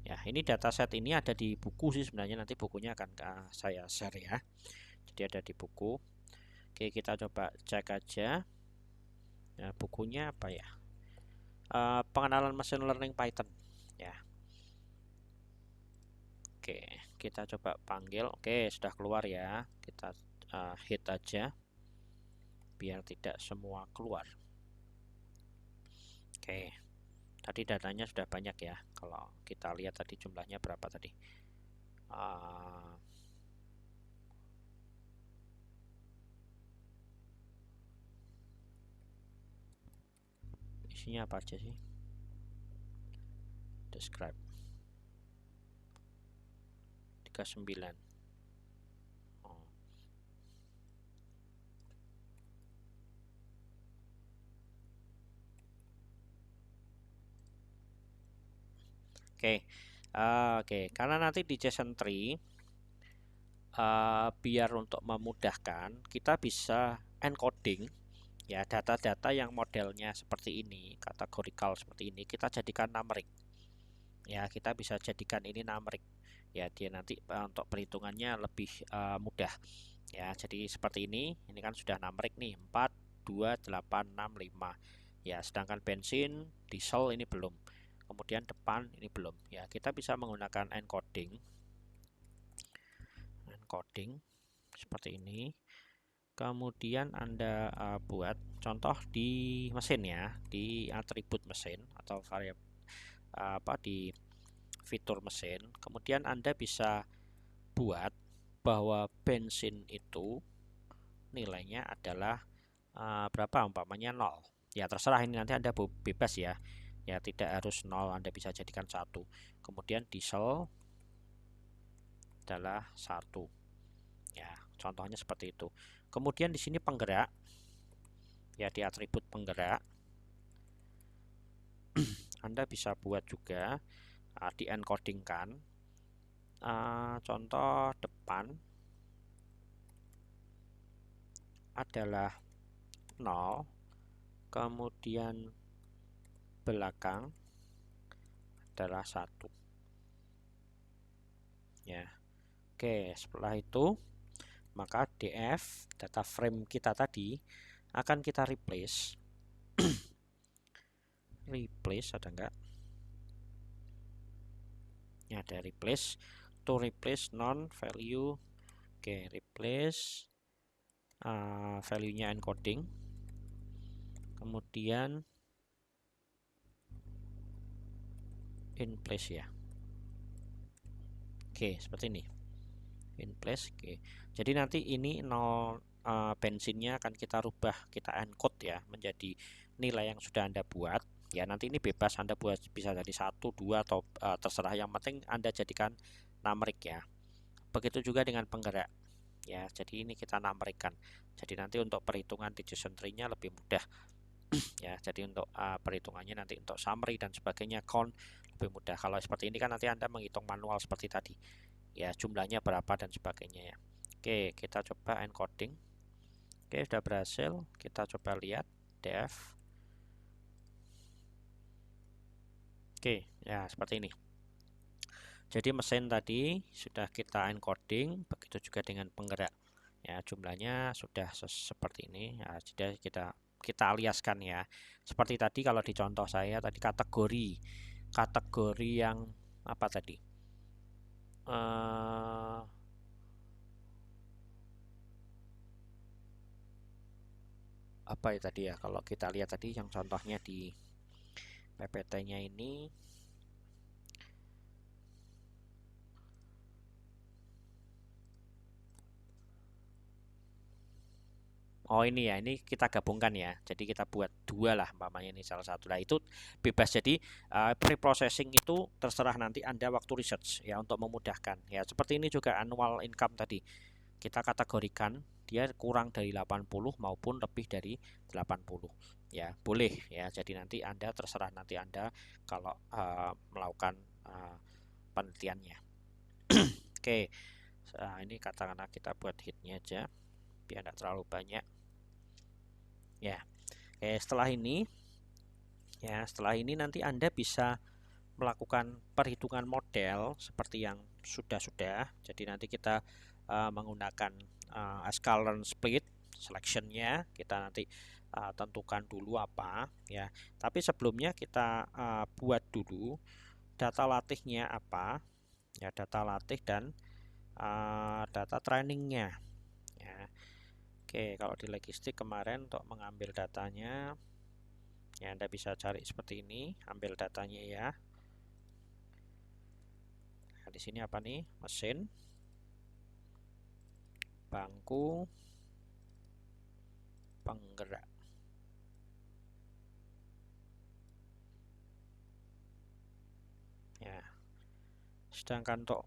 ya. Ini dataset ini ada di buku sih sebenarnya, nanti bukunya akan saya share ya. Jadi ada di buku. Oke, kita coba cek aja ya, bukunya apa ya, pengenalan machine learning Python ya. Oke, kita coba panggil. Oke, sudah keluar ya. Kita hit aja biar tidak semua keluar. Oke, tadi datanya sudah banyak ya. Kalau kita lihat tadi jumlahnya berapa tadi, isinya apa aja sih? Describe 39. Oke, karena nanti di JSON tree biar untuk memudahkan kita bisa encoding ya, data-data yang modelnya seperti ini, kategorikal seperti ini, kita jadikan numeric ya. Kita bisa jadikan ini numeric ya, dia nanti untuk perhitungannya lebih mudah ya. Jadi seperti ini kan sudah numeric nih, 4, 2, 8, 6, 5 ya. Sedangkan bensin, diesel ini belum, kemudian depan ini belum ya. Kita bisa menggunakan encoding seperti ini. Kemudian Anda buat contoh di mesin ya, di atribut mesin atau variabel di fitur mesin. Kemudian Anda bisa buat bahwa bensin itu nilainya adalah berapa, umpamanya 0 ya, terserah. Ini nanti Anda bebas ya, tidak harus 0, Anda bisa jadikan 1. Kemudian diesel adalah 1 ya, contohnya seperti itu. Kemudian di sini penggerak ya, di atribut penggerak Anda bisa buat juga di encodingkan contoh depan adalah 0, kemudian belakang adalah 1 ya. Oke, setelah itu maka df data frame kita tadi akan kita replace ada enggak ya, ada replace to replace non value. Oke, replace value nya encoding, kemudian in place ya. Oke, seperti ini. In place. Oke. Jadi nanti ini 0 bensinnya akan kita rubah, kita encode ya menjadi nilai yang sudah Anda buat. Ya, nanti ini bebas Anda buat, bisa jadi 1, 2 atau terserah, yang penting Anda jadikan numerik ya. Begitu juga dengan penggerak. Ya, jadi ini kita numerikkan. Jadi nanti untuk perhitungan decision tree-nya lebih mudah. Ya, jadi untuk perhitungannya nanti untuk summary dan sebagainya, count, lebih mudah. Kalau seperti ini kan nanti Anda menghitung manual seperti tadi. Ya, jumlahnya berapa dan sebagainya ya. Oke, kita coba encoding. Oke, sudah berhasil. Kita coba lihat def. Oke, ya seperti ini. Jadi mesin tadi sudah kita encoding, begitu juga dengan penggerak. Ya, jumlahnya sudah seperti ini. Ya, sudah kita aliaskan ya. Seperti tadi kalau di contoh saya tadi kategori yang apa tadi? Apa ya tadi ya? Kalau kita lihat tadi yang contohnya di PPT-nya ini. Oh ini ya, ini kita gabungkan ya. Jadi kita buat dua lah, umpamanya ini salah satu. Nah itu bebas. Jadi pre-processing itu terserah nanti Anda waktu research ya, untuk memudahkan. Ya seperti ini juga annual income tadi. Kita kategorikan dia kurang dari 80 maupun lebih dari 80. Ya boleh ya. Jadi nanti Anda terserah nanti Anda kalau melakukan penelitiannya. Oke. Ini katakanlah kita buat hitnya aja biar tidak terlalu banyak. Ya, setelah ini nanti Anda bisa melakukan perhitungan model seperti yang sudah. Jadi nanti kita menggunakan Ascalon split selectionnya, kita nanti tentukan dulu apa ya. Tapi sebelumnya kita buat dulu data latihnya apa ya, data latih dan data trainingnya ya. Oke, kalau di logistik kemarin untuk mengambil datanya ya, Anda bisa cari seperti ini, ambil datanya ya. Nah, di sini apa nih? Mesin, bangku, penggerak. Ya. Sedangkan untuk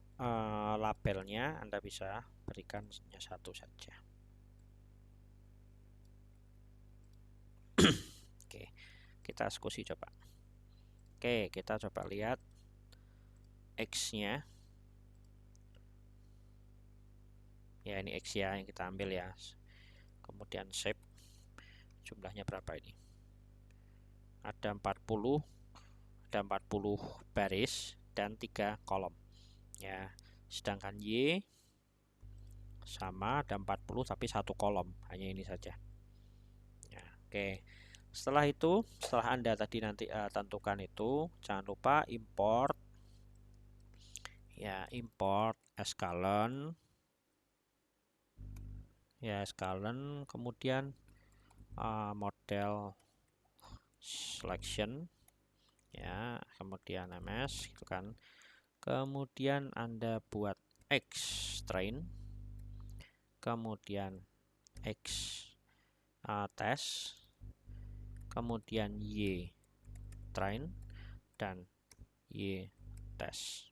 labelnya Anda bisa berikan hanya satu saja. Oke, kita eksekusi coba. Oke, kita coba lihat X-nya. Ya, ini X ya yang kita ambil ya. Kemudian shape, jumlahnya berapa ini? Ada 40 baris dan 3 kolom ya. Sedangkan Y sama, ada 40 tapi 1 kolom, hanya ini saja ya. Oke, setelah Anda tadi nanti tentukan itu, jangan lupa import ya, import Ascalon ya, Ascalon, kemudian model selection ya, kemudian MS gitu kan. Kemudian Anda buat X train, kemudian X test, kemudian Y train dan Y test.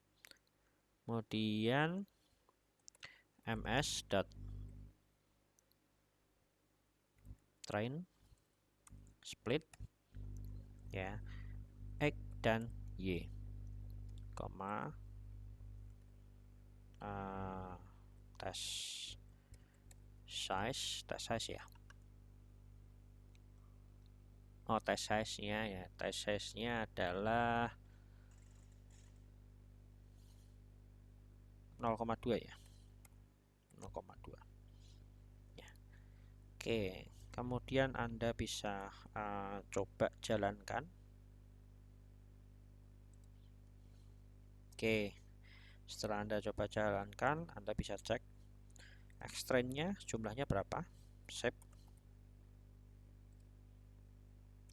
Kemudian ms dot train split ya, X dan Y, koma test size ya. Oh, test size-nya ya, test size-nya adalah 0,2 ya, 0,2 ya. Oke, kemudian Anda bisa coba jalankan. Oke, setelah Anda coba jalankan, Anda bisa cek X-train-nya jumlahnya berapa, shape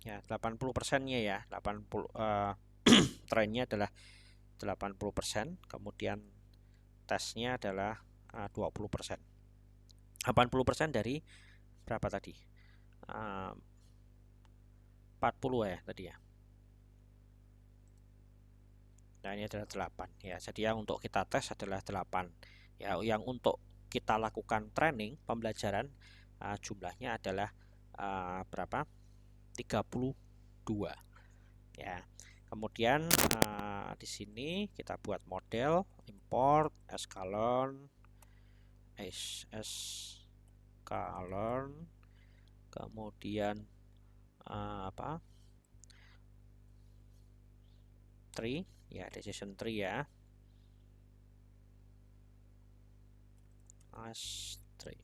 ya, 80%-nya ya, 80 trainnya adalah 80%, kemudian tesnya adalah 20%. 80% dari berapa tadi? 40 ya tadi ya. Nah, ini adalah 8 ya. Jadi yang untuk kita tes adalah 8. Ya, yang untuk kita lakukan training pembelajaran jumlahnya adalah berapa? 32 ya. Kemudian di sini kita buat model, import escalon kemudian tree ya, decision tree ya, tree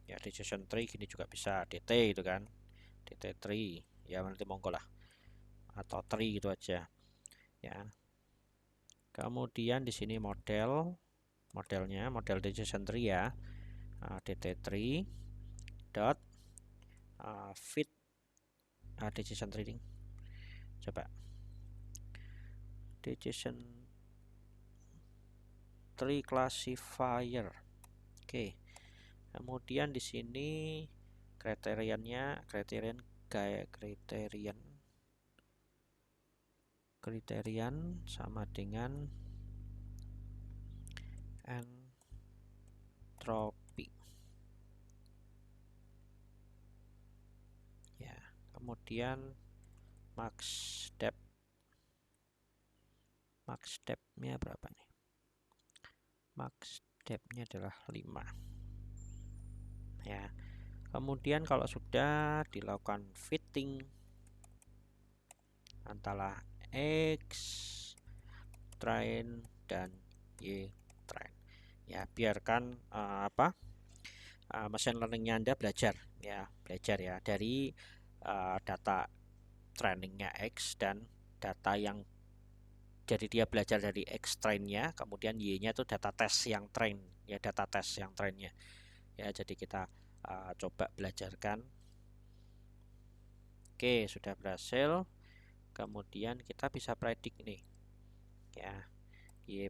ya, decision tree gini juga bisa, dt itu kan, dt tree ya, nanti monggo lah, atau tree gitu aja ya. Kemudian di sini modelnya model decision tree ya, dt tree dot fit decision tree. Coba decision tree classifier. Oke. Kemudian di sini kriterian sama dengan entropy ya. Kemudian max depth-nya berapa nih? Max depth-nya adalah 5 ya. Kemudian kalau sudah dilakukan fitting antara X train dan Y train ya, biarkan machine learningnya Anda belajar ya dari data trainingnya X dan data yang, jadi dia belajar dari X trainnya, kemudian Y-nya itu data tes yang train ya, data tes yang trainnya ya. Jadi kita coba belajarkan. Oke, sudah berhasil. Kemudian kita bisa predik nih ya, Y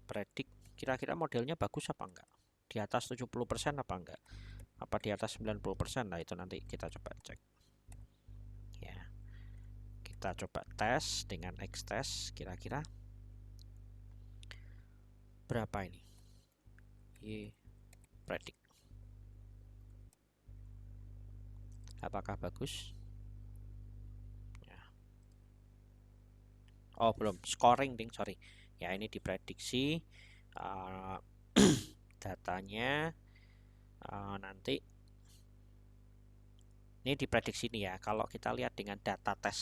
predik kira-kira modelnya bagus apa enggak, di atas 70% apa enggak, apa di atas 90%. Nah, itu nanti kita coba cek ya. Kita coba tes dengan X test, kira-kira berapa ini Y predik, apakah bagus ya. Oh, belum scoring ding, sorry ya. Ini diprediksi datanya nanti ini diprediksi nih ya. Kalau kita lihat dengan data tes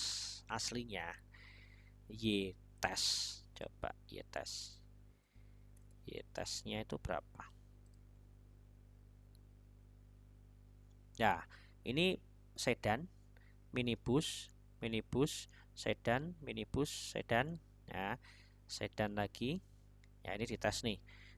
aslinya Y test, coba Y testnya itu berapa ya. Ini sedan, minibus, sedan, minibus, sedan ya, sedan lagi ya. Ini dites nih.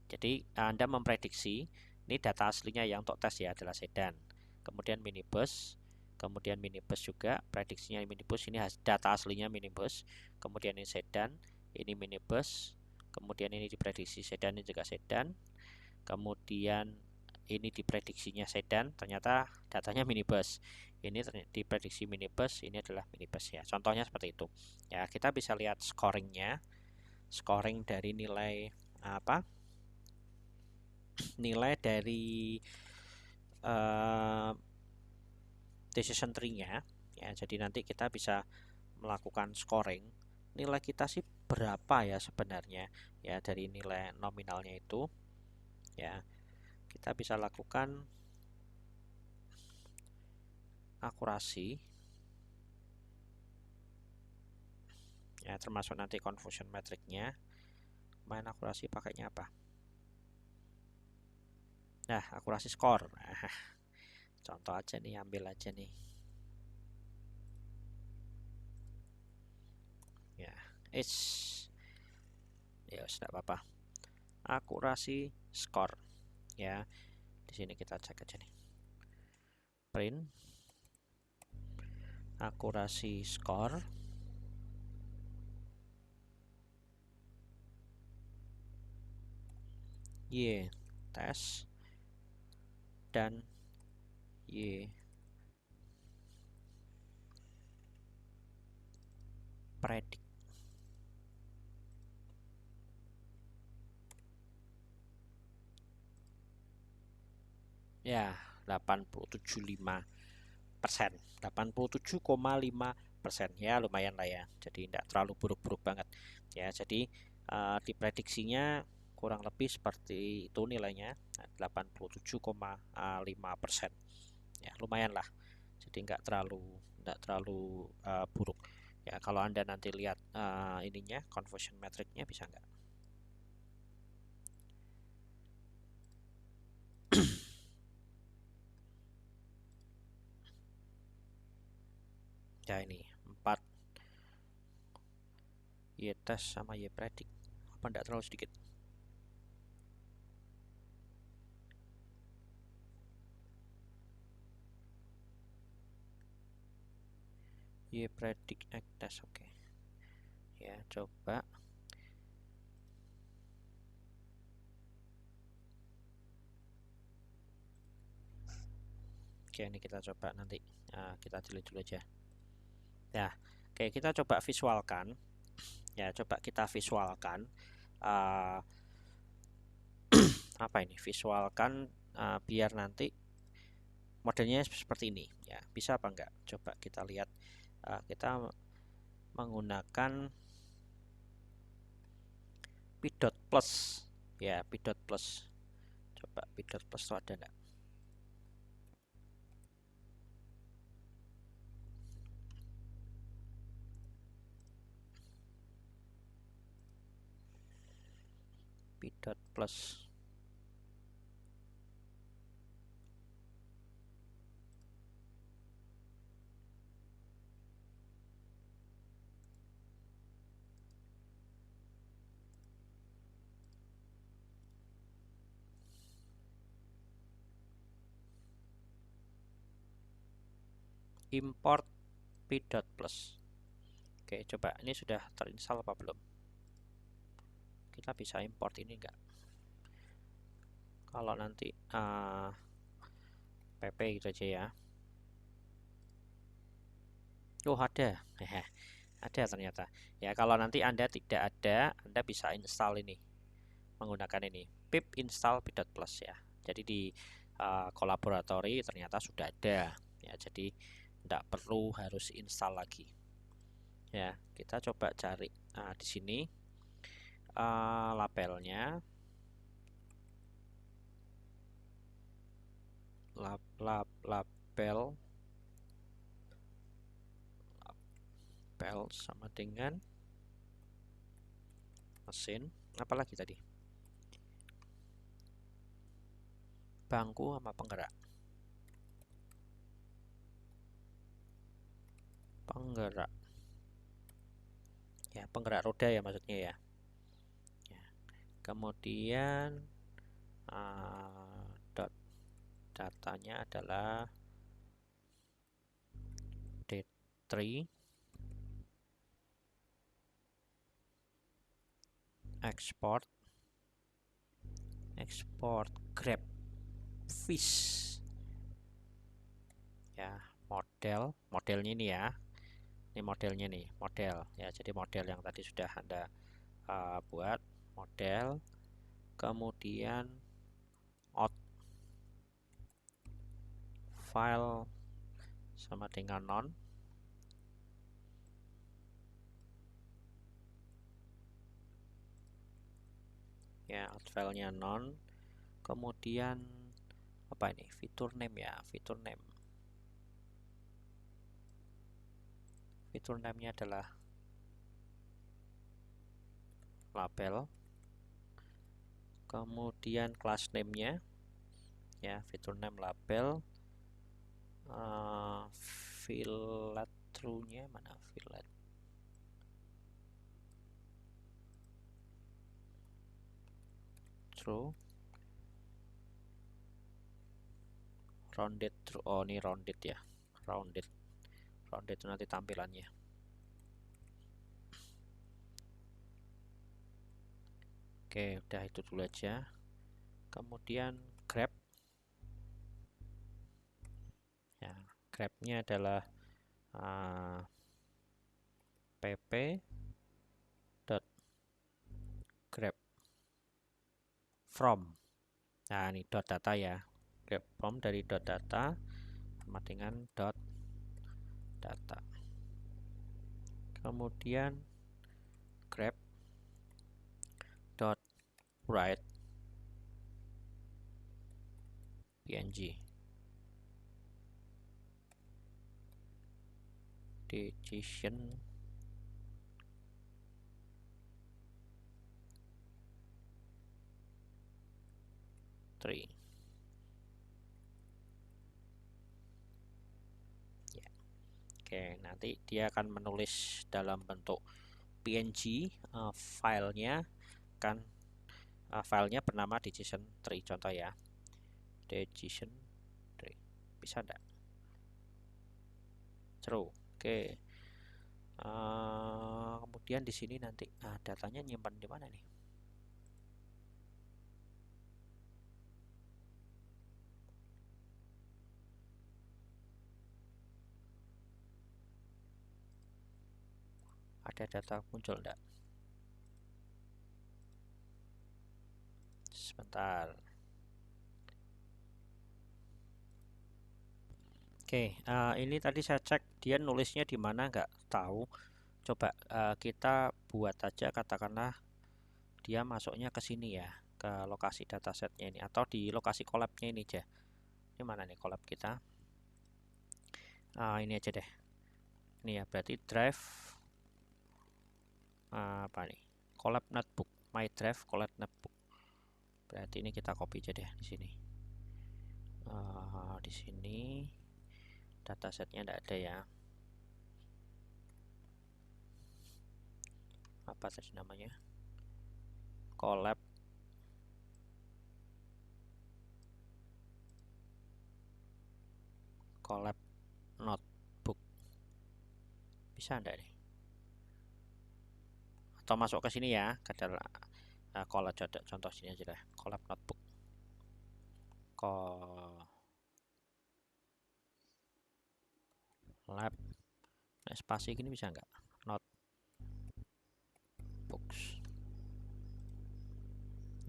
Jadi Anda memprediksi, ini data aslinya yang untuk tes ya adalah sedan, kemudian minibus, kemudian minibus juga prediksinya minibus, ini data aslinya minibus, kemudian ini sedan, ini minibus, kemudian ini diprediksi sedan, ini juga sedan, kemudian ini diprediksinya sedan, ternyata datanya minibus, ini diprediksi minibus, ini adalah minibus ya. Contohnya seperti itu ya. Kita bisa lihat scoring dari nilai nilai dari decision tree-nya ya. Jadi nanti kita bisa melakukan scoring, nilai kita sih berapa ya sebenarnya ya dari nilai nominalnya itu ya. Kita bisa lakukan akurasi ya, termasuk nanti confusion metricnya. Main akurasi pakainya apa? Nah, akurasi skor. Nah, contoh aja nih, ambil aja nih ya, ya sudah apa-apa, akurasi skor ya. Di sini kita cek aja nih, print akurasi skor. Y tes dan Y predik. Ya, 87,5%, 87,5%, ya lumayan lah ya. Jadi tidak terlalu buruk-buruk banget ya. Jadi diprediksinya kurang lebih seperti itu nilainya, 87,5%. Ya lumayan lah. Jadi nggak terlalu buruk. Ya kalau Anda nanti lihat ininya conversion metricnya bisa nggak? Ya ini 4 Y tes sama Y predik. Apa enggak terlalu sedikit? Y predik X tes, oke. Ya, coba. Oke, ini kita coba nanti. Kita delete dulu aja. Ya, oke kita coba visualkan. Ya, coba kita visualkan. Apa ini? Visualkan biar nanti modelnya seperti ini. Ya, bisa apa enggak? Coba kita lihat. Kita menggunakan p.plus. Ya, p.plus. Coba p.plus itu ada enggak? p.plus. Import p.plus. Oke, coba ini sudah terinstall apa belum? Kita bisa import ini enggak? Kalau nanti pp gitu aja ya. Oh ada. Ada ternyata. Ya kalau nanti Anda tidak ada, Anda bisa install ini menggunakan ini pip install p.plus ya. Jadi di kolaboratori ternyata sudah ada ya. Jadi tidak perlu harus install lagi. Ya, kita coba cari di sini labelnya. Label sama dengan mesin, apalagi tadi, bangku sama penggerak ya, penggerak roda ya maksudnya ya. Kemudian datanya adalah D3 export grab fish ya. Modelnya ini ya, ini modelnya nih, model ya. Jadi model yang tadi sudah Anda buat model, kemudian out file sama dengan non ya, out filenya non. Kemudian apa ini, fitur name ya, fitur name-nya adalah label. Kemudian class name-nya ya, fitur name label. Fillet true-nya mana, fillet true, rounded true. Oh ini rounded ya, rounded itu nanti tampilannya. Oke, udah itu dulu aja. kemudian grab, ya grabnya adalah pp dot grab from. Nah ini dot data ya, grab from dari dot data sama dengan dot data. Kemudian grab dot write png decision tree. Ya. Oke, nanti dia akan menulis dalam bentuk PNG, filenya kan filenya bernama decision tree, contoh ya, decision tree. Bisa enggak? True. Oke. Kemudian di sini nanti datanya nyimpan di mana nih? Ada data muncul enggak? Sebentar. Oke, ini tadi saya cek dia nulisnya di mana nggak tahu. Coba kita buat aja, katakanlah dia masuknya ke sini ya, ke lokasi datasetnya ini, atau di lokasi collab-nya ini aja. Ini mana nih collab kita? Ini aja deh. Ini ya, berarti drive apa nih? Collab notebook, my drive collab notebook. Berarti ini kita copy aja deh di sini. Di sini datasetnya enggak ada ya. Apa tadi namanya? Collab notebook. Bisa enggak nih? Atau masuk ke sini ya, ke dalam collab, contoh sini aja lah, collab notebook. Collab spasi gini bisa enggak?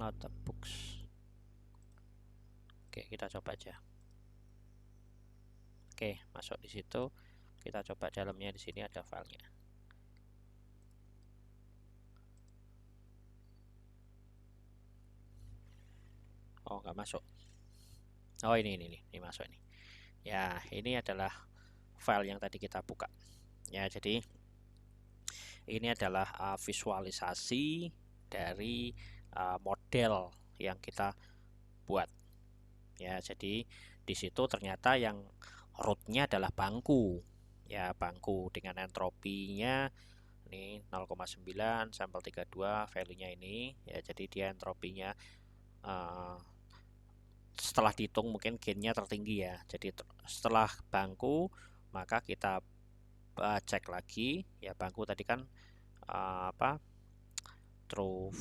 Notebooks. Oke, kita coba aja. Oke, masuk di situ. Kita coba dalamnya, di sini ada filenya. Oh, nggak masuk. Oh, ini masuk ini. Ya, ini adalah file yang tadi kita buka. Ya, jadi ini adalah visualisasi dari model yang kita buat. Ya, jadi di situ ternyata yang rootnya adalah bangku. Ya, bangku dengan entropinya ini 0,9, sampel 32, value-nya ini. Ya, jadi dia entropinya setelah dihitung mungkin gain-nya tertinggi ya. Jadi setelah bangku maka kita cek lagi ya, bangku tadi kan true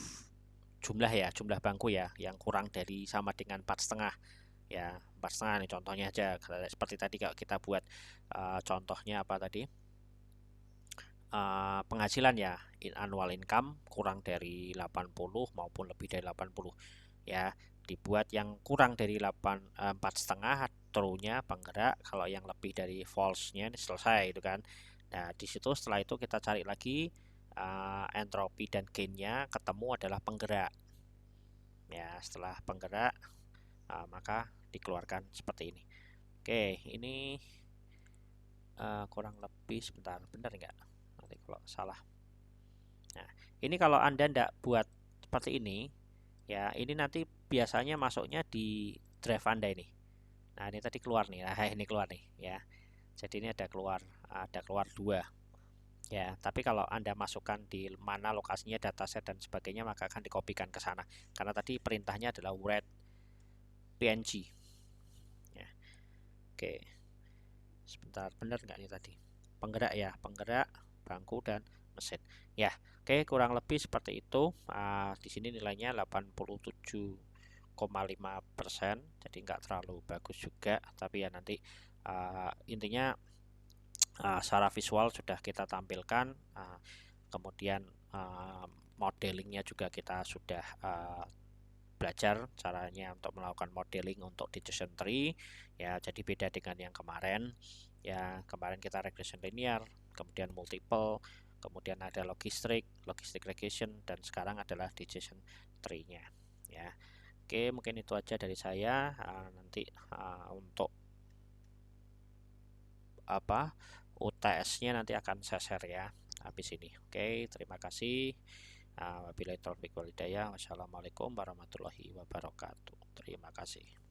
jumlah ya, jumlah bangku ya yang kurang dari sama dengan 4,5 ya, 4,5 nih contohnya aja. Seperti tadi kalau kita buat contohnya apa tadi, penghasilan ya, annual income kurang dari 80 maupun lebih dari 80 ya, dibuat yang kurang dari 4,5 true-nya penggerak, kalau yang lebih dari false-nya ini selesai itu kan. Nah di situ setelah itu kita cari lagi entropi dan gain-nya ketemu adalah penggerak ya. Setelah penggerak maka dikeluarkan seperti ini. Oke, ini kurang lebih, sebentar, benar nggak nanti kalau salah. Nah ini kalau Anda ndak buat seperti ini ya, ini nanti biasanya masuknya di drive Anda ini. Nah ini tadi keluar nih, nah ini keluar nih ya. Jadi ini ada keluar 2 ya. Tapi kalau Anda masukkan di mana lokasinya dataset dan sebagainya, maka akan dikopikan ke sana, karena tadi perintahnya adalah write png ya. Oke, sebentar, benar nggak nih tadi penggerak ya, penggerak, bangku, dan mesin ya. Oke, kurang lebih seperti itu. Di sini nilainya 87,5 0,5%, jadi nggak terlalu bagus juga, tapi ya nanti intinya secara visual sudah kita tampilkan, kemudian modelingnya juga kita sudah belajar caranya untuk melakukan modeling untuk decision tree ya. Jadi beda dengan yang kemarin ya, kemarin kita regression linear, kemudian multiple, kemudian ada logistic regression, dan sekarang adalah decision tree-nya ya. Oke, mungkin itu aja dari saya. Nanti untuk UTS-nya nanti akan saya share ya habis ini. Oke, terima kasih. Wabillahi taufiq wal hidayah. Wassalamualaikum warahmatullahi wabarakatuh. Terima kasih.